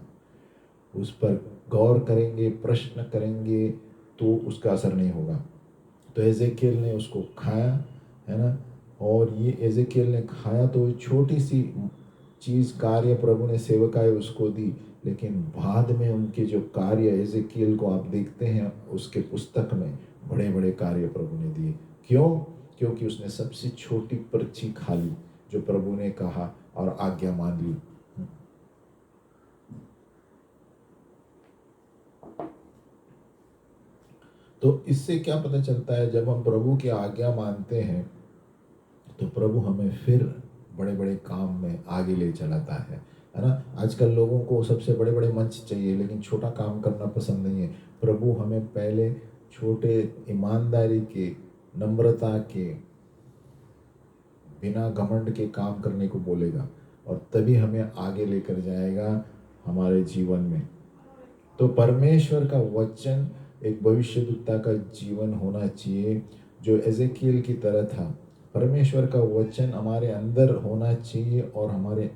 उस पर गौर करेंगे, प्रश्न करेंगे तो उसका असर नहीं होगा। तो एजेकियल ने उसको खाया, है ना, और ये एजेकियल ने खाया तो छोटी सी चीज़ कार्य प्रभु ने सेवकाई उसको दी, लेकिन बाद में उनके जो कार्य एजेकियल को आप देखते हैं उसके पुस्तक में, बड़े बड़े कार्य प्रभु ने दिए। क्यों? क्योंकि उसने सबसे छोटी पर्ची खा ली जो प्रभु ने कहा और आज्ञा मान ली। तो इससे क्या पता चलता है? जब हम प्रभु की आज्ञा मानते हैं तो प्रभु हमें फिर बड़े बड़े काम में आगे ले चलाता है ना। आजकल लोगों को सबसे बड़े बड़े मंच चाहिए, लेकिन छोटा काम करना पसंद नहीं है। प्रभु हमें पहले छोटे, ईमानदारी के, नम्रता के, बिना घमंड के काम करने को बोलेगा और तभी हमें आगे लेकर जाएगा हमारे जीवन में। तो परमेश्वर का वचन एक भविष्यद्वक्ता का जीवन होना चाहिए जो एजेकियल की तरह था। परमेश्वर का वचन हमारे अंदर होना चाहिए और हमारे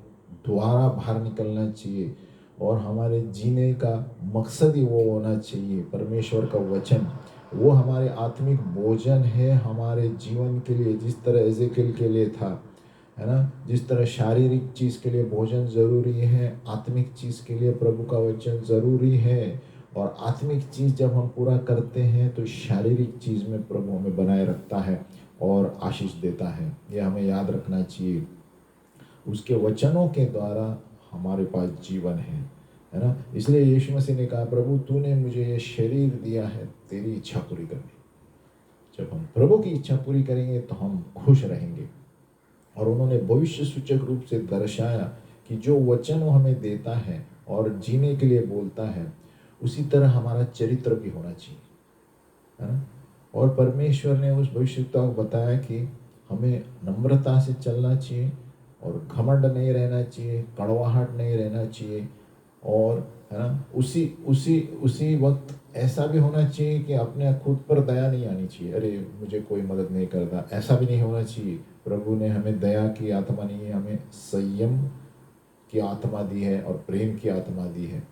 द्वारा बाहर निकलना चाहिए, और हमारे जीने का मकसद ही वो होना चाहिए। परमेश्वर का वचन वो हमारे आत्मिक भोजन है हमारे जीवन के लिए, जिस तरह एजेकियल के लिए था, है ना। जिस तरह शारीरिक चीज़ के लिए भोजन ज़रूरी है, आत्मिक चीज़ के लिए प्रभु का वचन ज़रूरी है। और आत्मिक चीज़ जब हम पूरा करते हैं तो शारीरिक चीज़ में प्रभु हमें बनाए रखता है और आशीष देता है। यह हमें याद रखना चाहिए। उसके वचनों के द्वारा हमारे पास जीवन है ना। इसलिए यीशु मसीह ने कहा, प्रभु तूने मुझे ये शरीर दिया है तेरी इच्छा पूरी करने। जब हम प्रभु की इच्छा पूरी करेंगे तो हम खुश रहेंगे। और उन्होंने भविष्य सूचक रूप से दर्शाया कि जो वचन वो हमें देता है और जीने के लिए बोलता है, उसी तरह हमारा चरित्र भी होना चाहिए, है ना। और परमेश्वर ने उस भविष्यवक्ता को बताया कि हमें नम्रता से चलना चाहिए और घमंड नहीं रहना चाहिए, कड़वाहट नहीं रहना चाहिए, और है ना उसी उसी उसी वक्त ऐसा भी होना चाहिए कि अपने खुद पर दया नहीं आनी चाहिए, अरे मुझे कोई मदद नहीं करता, ऐसा भी नहीं होना चाहिए। प्रभु ने हमें दया की आत्मा नहीं है, हमें संयम की आत्मा दी है और प्रेम की आत्मा दी है।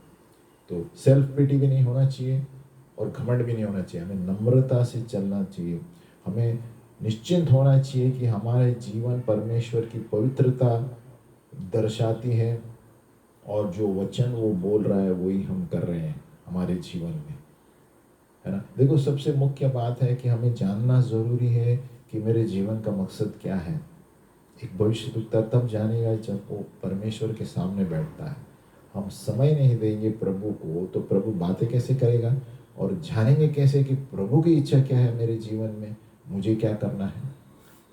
तो सेल्फ पिटी भी नहीं होना चाहिए और घमंड भी नहीं होना चाहिए, हमें नम्रता से चलना चाहिए। हमें निश्चिंत होना चाहिए कि हमारे जीवन परमेश्वर की पवित्रता दर्शाती है और जो वचन वो बोल रहा है वही हम कर रहे हैं हमारे जीवन में, है ना। देखो सबसे मुख्य बात है कि हमें जानना ज़रूरी है कि मेरे जीवन का मकसद क्या है। एक भविष्यद्वक्ता तब जानेगा जब वो परमेश्वर के सामने बैठता है। हम समय नहीं देंगे प्रभु को तो प्रभु बातें कैसे करेगा, और जानेंगे कैसे कि प्रभु की इच्छा क्या है मेरे जीवन में, मुझे क्या करना है।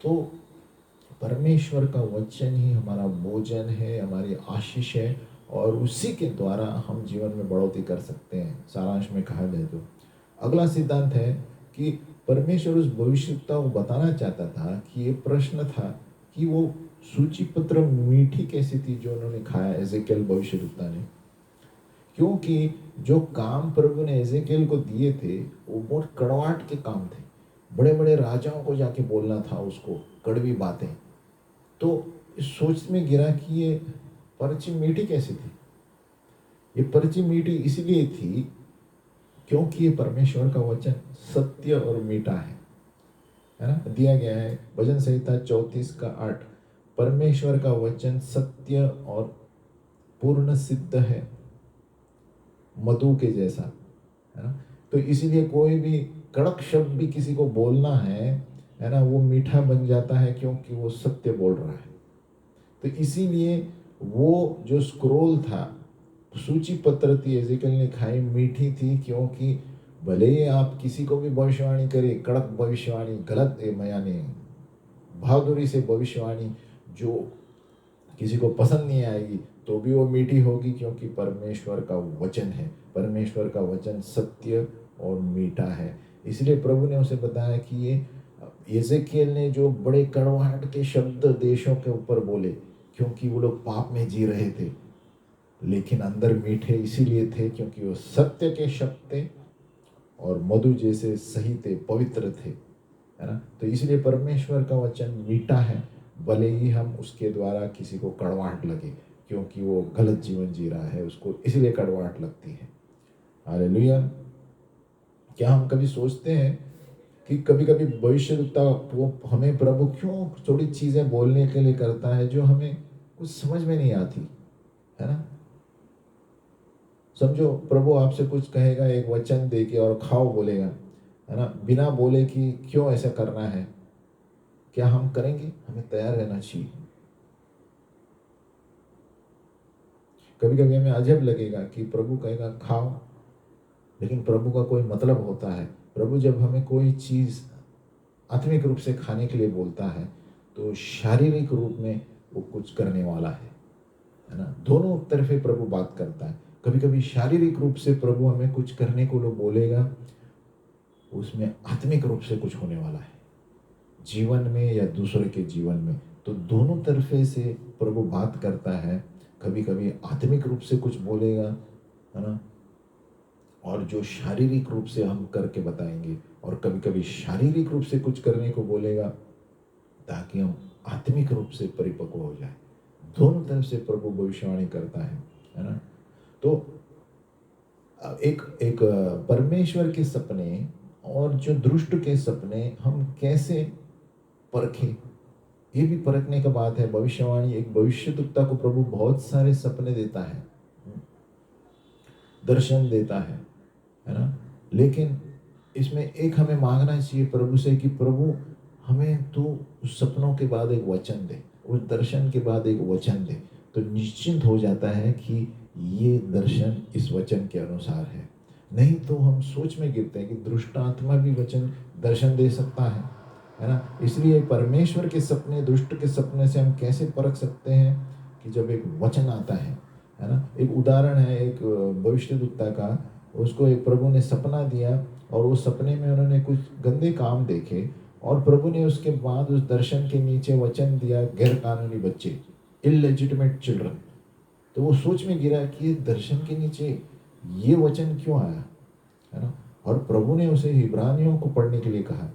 तो परमेश्वर का वचन ही हमारा भोजन है, हमारी आशीष है, और उसी के द्वारा हम जीवन में बढ़ोतरी कर सकते हैं। सारांश में कहा जाए तो अगला सिद्धांत है कि परमेश्वर उस भविष्यवक्ता को बताना चाहता था कि ये प्रश्न था कि वो सूची पत्र मीठी कैसी थी जो उन्होंने खाया एजेकियल भविष्यवक्ता ने, क्योंकि जो काम प्रभु ने एजेकियल को दिए थे वो बहुत कड़वाहट के काम थे, बड़े बड़े राजाओं को जाके बोलना था उसको कड़वी बातें। तो इस सोच में गिरा कि ये पर्ची मीठी कैसी थी। ये पर्ची मीठी इसलिए थी क्योंकि ये परमेश्वर का वचन सत्य और मीठा है ना। दिया गया है भजन संहिता 34:8, परमेश्वर का वचन सत्य और पूर्ण सिद्ध है, मधु के जैसा, है ना। तो इसीलिए कोई भी कड़क शब्द भी किसी को बोलना है ना, वो मीठा बन जाता है क्योंकि वो सत्य बोल रहा है। तो इसीलिए वो जो स्क्रोल था, सूची पत्र थी एजेकियल ने खाई, मीठी थी, क्योंकि भले ही आप किसी को भी भविष्यवाणी करें, कड़क भविष्यवाणी, गलत यानी बहादुरी से भविष्यवाणी जो किसी को पसंद नहीं आएगी, तो भी वो मीठी होगी क्योंकि परमेश्वर का वचन है। परमेश्वर का वचन सत्य और मीठा है। इसलिए प्रभु ने उसे बताया कि ये एजेकियल ने जो बड़े कड़वाहट के शब्द देशों के ऊपर बोले, क्योंकि वो लोग पाप में जी रहे थे, लेकिन अंदर मीठे इसीलिए थे क्योंकि वो सत्य के शब्द थे और मधु जैसे सही थे, पवित्र थे, है ना। तो इसलिए परमेश्वर का वचन मीठा है, भले ही हम उसके द्वारा किसी को कड़वाहट लगे, क्योंकि वो गलत जीवन जी रहा है, उसको इसलिए कड़वाहट लगती है। हालेलुया। क्या हम कभी सोचते हैं कि कभी कभी भविष्यवक्ता वो हमें प्रभु क्यों थोड़ी चीज़ें बोलने के लिए करता है जो हमें कुछ समझ में नहीं आती, है ना। समझो प्रभु आपसे कुछ कहेगा, एक वचन दे के और खाओ बोलेगा, है ना, बिना बोले कि क्यों ऐसा करना है, क्या हम करेंगे? हमें तैयार रहना चाहिए। कभी कभी हमें अजब लगेगा कि प्रभु कहेगा खाओ, लेकिन प्रभु का कोई मतलब होता है। प्रभु जब हमें कोई चीज़ आत्मिक रूप से खाने के लिए बोलता है तो शारीरिक रूप में वो कुछ करने वाला है ना। दोनों तरफे प्रभु बात करता है। कभी कभी शारीरिक रूप से प्रभु हमें कुछ करने को लोग बोलेगा, उसमें आत्मिक रूप से कुछ होने वाला है जीवन में या दूसरे के जीवन में। तो दोनों तरफे से प्रभु बात करता है। कभी कभी आत्मिक रूप से कुछ बोलेगा, है ना, और जो शारीरिक रूप से हम करके बताएंगे, और कभी कभी शारीरिक रूप से कुछ करने को बोलेगा ताकि हम आत्मिक रूप से परिपक्व हो जाए। दोनों तरफ से प्रभु भविष्यवाणी करता है ना। तो एक एक परमेश्वर के सपने और जो दुष्ट के सपने हम कैसे परखें, ये भी परखने का बात है। भविष्यवाणी, एक भविष्यवक्ता को प्रभु बहुत सारे सपने देता है, दर्शन देता है ना, लेकिन इसमें एक हमें मांगना चाहिए प्रभु से कि प्रभु हमें तो उस सपनों के बाद एक वचन दे, उस दर्शन के बाद एक वचन दे। तो निश्चिंत हो जाता है कि ये दर्शन इस वचन के अनुसार है। नहीं तो हम सोच में गिरते हैं कि दुष्ट आत्मा भी वचन दर्शन दे सकता है ना। इसलिए परमेश्वर के सपने दुष्ट के सपने से हम कैसे परख सकते हैं कि जब एक वचन आता है ना। एक उदाहरण है एक भविष्यवक्ता का। उसको एक प्रभु ने सपना दिया और उस सपने में उन्होंने कुछ गंदे काम देखे, और प्रभु ने उसके बाद उस दर्शन के नीचे वचन दिया, गैर कानूनी बच्चे, इलेजिटिमेट चिल्ड्रन। तो वो सोच में गिरा कि ये दर्शन के नीचे ये वचन क्यों आया, है ना। और प्रभु ने उसे इब्रानियों को पढ़ने के लिए कहा।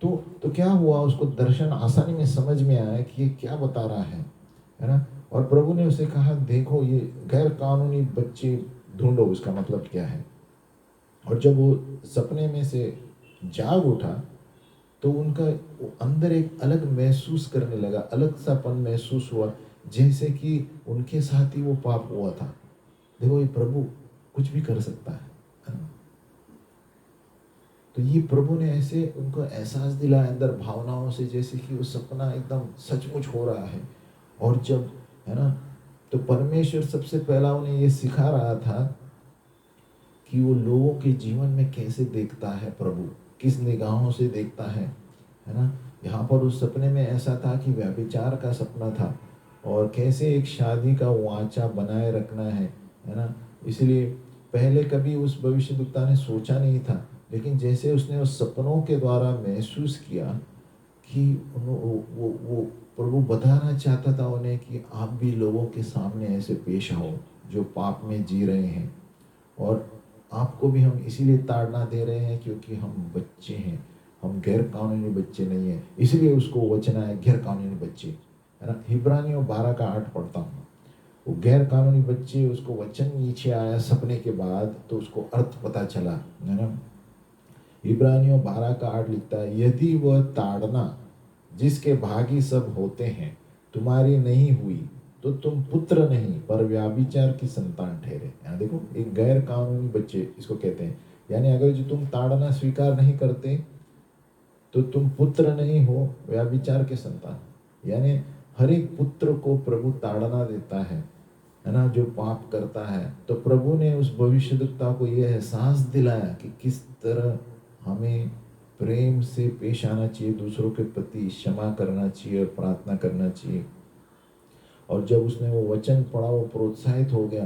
तो क्या हुआ, उसको दर्शन आसानी में समझ में आया कि ये क्या बता रहा है ना। और प्रभु ने उसे कहा देखो ये गैर कानूनी बच्चे ढूंढो, उसका मतलब क्या है। और जब वो सपने में से जाग उठा तो उनका अंदर एक अलग महसूस करने लगा, अलग सापन महसूस हुआ, जैसे कि उनके साथ ही वो पाप हुआ था। देखो ये प्रभु कुछ भी कर सकता है ना? तो ये प्रभु ने ऐसे उनको एहसास दिलाया अंदर भावनाओं से, जैसे कि वो सपना एकदम सचमुच हो रहा है। और जब, है ना, तो परमेश्वर सबसे पहला उन्हें ये सिखा रहा था कि वो लोगों के जीवन में कैसे देखता है प्रभु, किस निगाहों से देखता है ना। यहाँ पर उस सपने में ऐसा था कि व्यभिचार का सपना था और कैसे एक शादी का वाचा बनाए रखना है ना। इसलिए पहले कभी उस भविष्यद्वक्ता ने सोचा नहीं था, लेकिन जैसे उसने उस सपनों के द्वारा महसूस किया कि वो प्रभु बताना चाहता था उन्हें कि आप भी लोगों के सामने ऐसे पेश आओ जो पाप में जी रहे हैं, और आपको भी हम इसीलिए ताड़ना दे रहे हैं क्योंकि हम बच्चे हैं, हम गैर कानूनी बच्चे नहीं हैं। इसलिए उसको वचन है गैर कानूनी बच्चे, है ना। इब्रानियों 12:8 पढ़ता हूँ। वो गैर कानूनी बच्चे, उसको वचन नीचे आया सपने के बाद तो उसको अर्थ पता चला, है ना। इब्रानियों 12:8 लिखता है, यदि वह ताड़ना जिसके भागी सब होते हैं तुम्हारी नहीं हुई तो तुम पुत्र नहीं पर व्याभिचार की संतान ठहरे। यहाँ देखो, एक गैर कानूनी बच्चे इसको कहते हैं, यानी अगर जो तुम ताड़ना स्वीकार नहीं करते तो तुम पुत्र नहीं हो, व्याभिचार के संतान। यानी हर एक पुत्र को प्रभु ताड़ना देता है ना, जो पाप करता है। तो प्रभु ने उस भविष्यद्वक्ता को यह एहसास दिलाया कि किस तरह हमें प्रेम से पेश आना चाहिए, दूसरों के प्रति क्षमा करना चाहिए और प्रार्थना करना चाहिए। और जब उसने वो वचन पढ़ा, वो प्रोत्साहित हो गया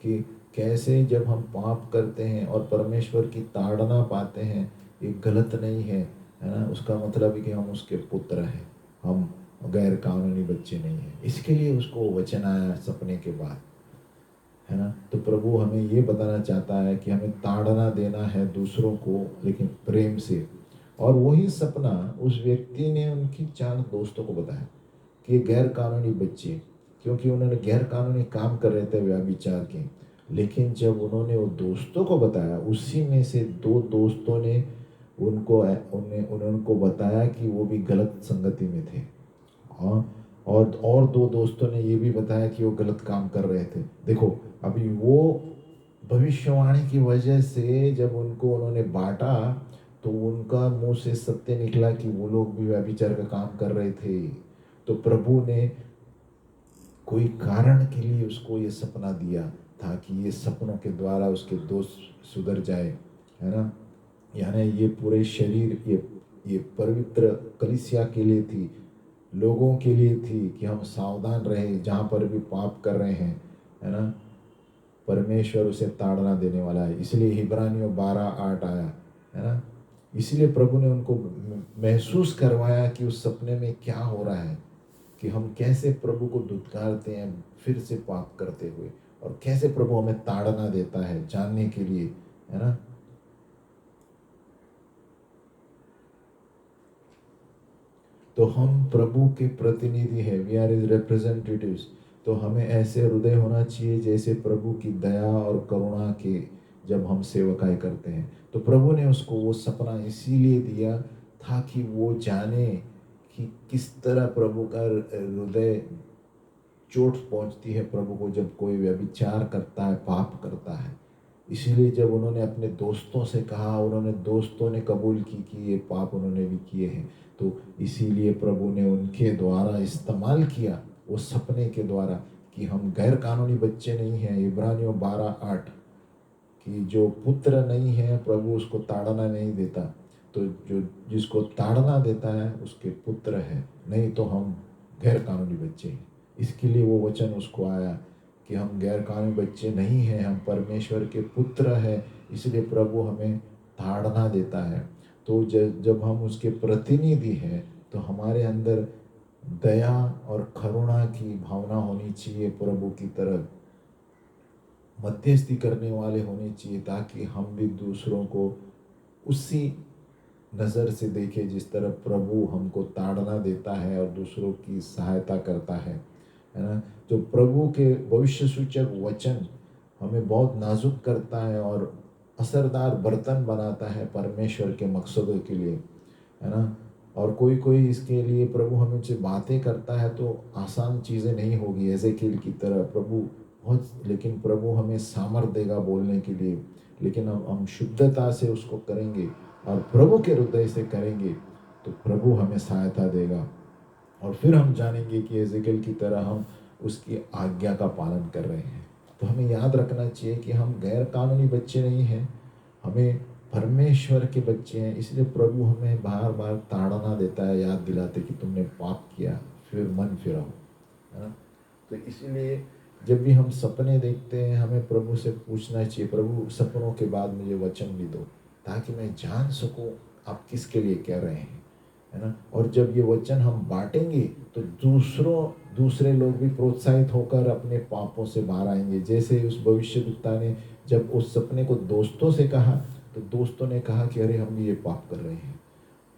कि कैसे जब हम पाप करते हैं और परमेश्वर की ताड़ना पाते हैं, ये गलत नहीं है ना। उसका मतलब है कि हम उसके पुत्र हैं, हम गैर कानूनी बच्चे नहीं हैं। इसके लिए उसको वचन आया सपने के बाद, है ना। तो प्रभु हमें ये बताना चाहता है कि हमें ताड़ना देना है दूसरों को, लेकिन प्रेम से। और वही सपना उस व्यक्ति ने उनकी 4 दोस्तों को बताया कि गैर कानूनी बच्चे, क्योंकि उन्होंने गैर कानूनी काम कर रहे थे व्यभिचार के। लेकिन जब उन्होंने वो दोस्तों को बताया, उसी में से 2 दोस्तों ने उनको बताया कि वो भी गलत संगति में थे। और 2 दोस्तों ने ये भी बताया कि वो गलत काम कर रहे थे। देखो, अभी वो भविष्यवाणी की वजह से जब उन्होंने बांटा तो उनका मुंह से सत्य निकला कि वो लोग भी व्यभिचार का काम कर रहे थे। तो प्रभु ने कोई कारण के लिए उसको ये सपना दिया था कि ये सपनों के द्वारा उसके दोस्त सुधर जाए, है ना। यानी ये पूरे शरीर, ये पवित्र कलीसिया के लिए थी, लोगों के लिए थी कि हम सावधान रहे जहाँ पर भी पाप कर रहे हैं, है ना। परमेश्वर उसे ताड़ना देने वाला है। इसलिए इब्रानियों 12:8 आया, है ना। इसलिए प्रभु ने उनको महसूस करवाया कि उस सपने में क्या हो रहा है, कि हम कैसे प्रभु को धुतकारते हैं फिर से पाप करते हुए, और कैसे प्रभु हमें ताड़ना देता है जानने के लिए, है ना। तो हम प्रभु के प्रतिनिधि हैं, वी आर हिज रिप्रेजेंटेटिव्स। तो हमें ऐसे हृदय होना चाहिए जैसे प्रभु की दया और करुणा के जब हम सेवकाई करते हैं। तो प्रभु ने उसको वो सपना इसीलिए दिया था कि वो जाने कि किस तरह प्रभु का हृदय चोट पहुंचती है प्रभु को जब कोई व्यभिचार करता है, पाप करता है। इसीलिए जब उन्होंने अपने दोस्तों से कहा, उन्होंने दोस्तों ने कबूल की कि ये पाप उन्होंने भी किए हैं, तो इसीलिए प्रभु ने उनके द्वारा इस्तेमाल किया वो सपने के द्वारा कि हम गैर कानूनी बच्चे नहीं हैं। इब्रानियों 12:8 कि जो पुत्र नहीं है प्रभु उसको ताड़ना नहीं देता, तो जो जिसको ताड़ना देता है उसके पुत्र है, नहीं तो हम गैर कानूनी बच्चे हैं। इसके लिए वो वचन उसको आया कि हम गैर कानूनी बच्चे नहीं हैं, हम परमेश्वर के पुत्र हैं। इसलिए प्रभु हमें ताड़ना देता है। तो जब हम उसके प्रतिनिधि हैं तो हमारे अंदर दया और करुणा की भावना होनी चाहिए, प्रभु की तरफ मध्यस्थी करने वाले होने चाहिए, ताकि हम भी दूसरों को उसी नज़र से देखें जिस तरह प्रभु हमको ताड़ना देता है और दूसरों की सहायता करता है ना। तो प्रभु के भविष्य सूचक वचन हमें बहुत नाजुक करता है और असरदार बर्तन बनाता है परमेश्वर के मकसदों के लिए, है ना। और कोई कोई इसके लिए प्रभु हमसे बातें करता है तो आसान चीज़ें नहीं होगी एजेकिएल की तरह प्रभु बहुत, लेकिन प्रभु हमें सामर्थ देगा बोलने के लिए। लेकिन हम शुद्धता से उसको करेंगे और प्रभु के हृदय से करेंगे तो प्रभु हमें सहायता देगा। और फिर हम जानेंगे कि एजेकिएल की तरह हम उसकी आज्ञा का पालन कर रहे हैं। तो हमें याद रखना चाहिए कि हम गैर कानूनी बच्चे नहीं हैं, हमें परमेश्वर के बच्चे हैं। इसलिए प्रभु हमें बार बार ताड़ना देता है, याद दिलाते कि तुमने पाप किया, फिर मन फिराओ, है ना। तो इसीलिए जब भी हम सपने देखते हैं हमें प्रभु से पूछना चाहिए, प्रभु सपनों के बाद मुझे वचन भी दो ताकि मैं जान सकूं आप किसके लिए कह रहे हैं, है ना। और जब ये वचन हम बांटेंगे तो दूसरे लोग भी प्रोत्साहित होकर अपने पापों से बाहर आएंगे। जैसे उस भविष्यद्वक्ता ने जब उस सपने को दोस्तों से कहा तो दोस्तों ने कहा कि अरे हम भी ये पाप कर रहे हैं,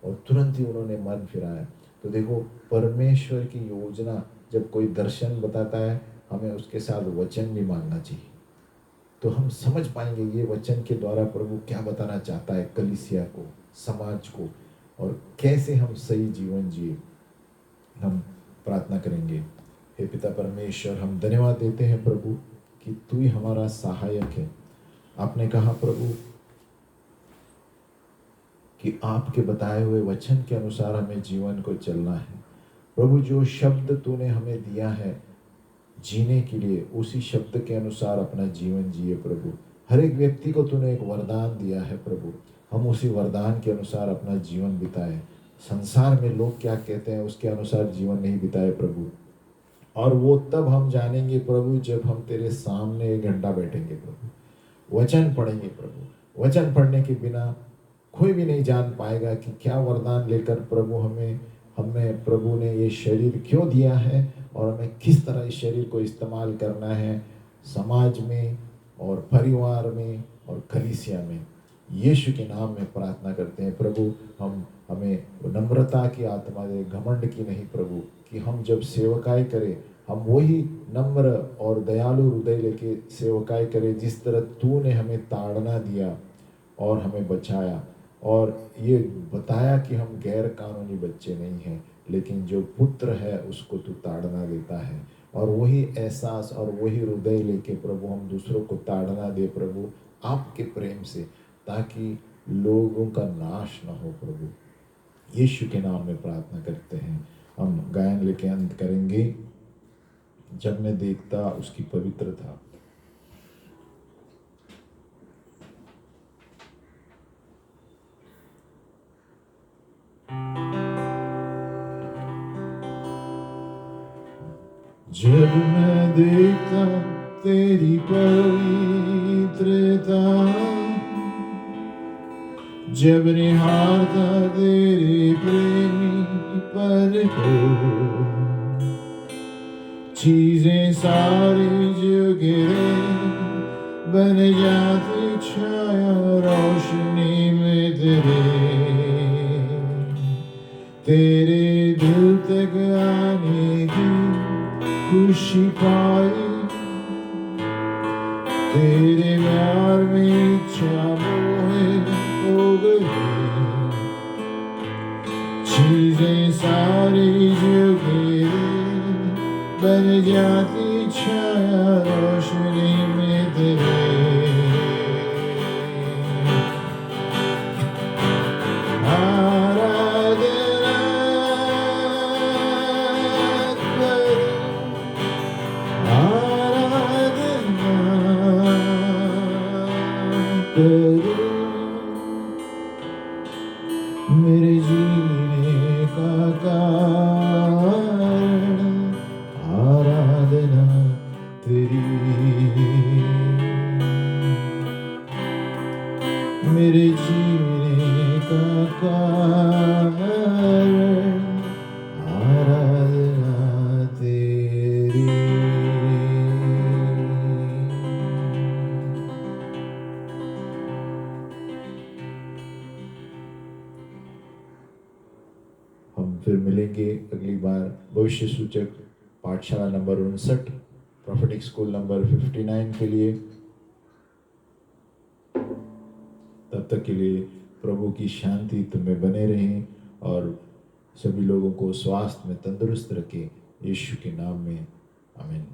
और तुरंत ही उन्होंने मन फिराया। तो देखो परमेश्वर की योजना, जब कोई दर्शन बताता है हमें उसके साथ वचन भी मांगना चाहिए, तो हम समझ पाएंगे ये वचन के द्वारा प्रभु क्या बताना चाहता है कलीसिया को, समाज को, और कैसे हम सही जीवन जिए। हम प्रार्थना करेंगे। हे पिता परमेश्वर, हम धन्यवाद देते हैं प्रभु कि तू ही हमारा सहायक है। आपने कहा प्रभु कि आपके बताए हुए वचन के अनुसार हमें जीवन को चलना है। प्रभु जो शब्द तूने हमें दिया है जीने के लिए, उसी शब्द के अनुसार अपना जीवन जिए प्रभु। हर एक व्यक्ति को तूने एक वरदान दिया है प्रभु, हम उसी वरदान के अनुसार अपना जीवन बिताए। संसार में लोग क्या कहते हैं उसके अनुसार जीवन नहीं बिताए प्रभु, और वो तब हम जानेंगे प्रभु जब हम तेरे सामने 1 घंटा बैठेंगे प्रभु, वचन पढ़ेंगे प्रभु। वचन पढ़ने के बिना कोई भी नहीं जान पाएगा कि क्या वरदान लेकर प्रभु हमें प्रभु ने ये शरीर क्यों दिया है और हमें किस तरह इस शरीर को इस्तेमाल करना है समाज में और परिवार में और कलीसिया में। यीशु के नाम में प्रार्थना करते हैं प्रभु, हमें नम्रता की आत्मा दे, घमंड की नहीं प्रभु, कि हम जब सेवकाई करें हम वही नम्र और दयालु हृदय लेके सेवकाई करें जिस तरह तूने हमें ताड़ना दिया और हमें बचाया, और ये बताया कि हम गैर कानूनी बच्चे नहीं हैं, लेकिन जो पुत्र है उसको तू ताड़ना देता है। और वही एहसास और वही हृदय लेके प्रभु हम दूसरों को ताड़ना दे प्रभु आपके प्रेम से, ताकि लोगों का नाश न हो प्रभु। यीशु के नाम में प्रार्थना करते हैं। हम गायन लेके अंत करेंगे। जब मैं देखता उसकी पवित्रता। जब मैं देखता तेरी पवित्रता, जब निहारता तेरे प्रेमी पर हो, चीजें सारी जो गिरे बन जाती छाया रोशनी में तेरे दिल तक आने की खुशी पाई, तेरे प्यार में इच्छा मोहे हो गई, चीजें सारी जो गिरे बन जाती छाया रोशनी में तेरे। मेरे जीने का कारण आराधना तेरी, मेरे जीने का कारण आराधना तेरी। हम फिर मिलेंगे अगली बार भविष्य सूचक पाठशाला नंबर 59 प्रोफेटिक स्कूल नंबर 59 के लिए। तब तक के लिए प्रभु की शांति तुम्हें बने रहें और सभी लोगों को स्वास्थ्य में तंदुरुस्त रखे। यीशु के नाम में आमीन।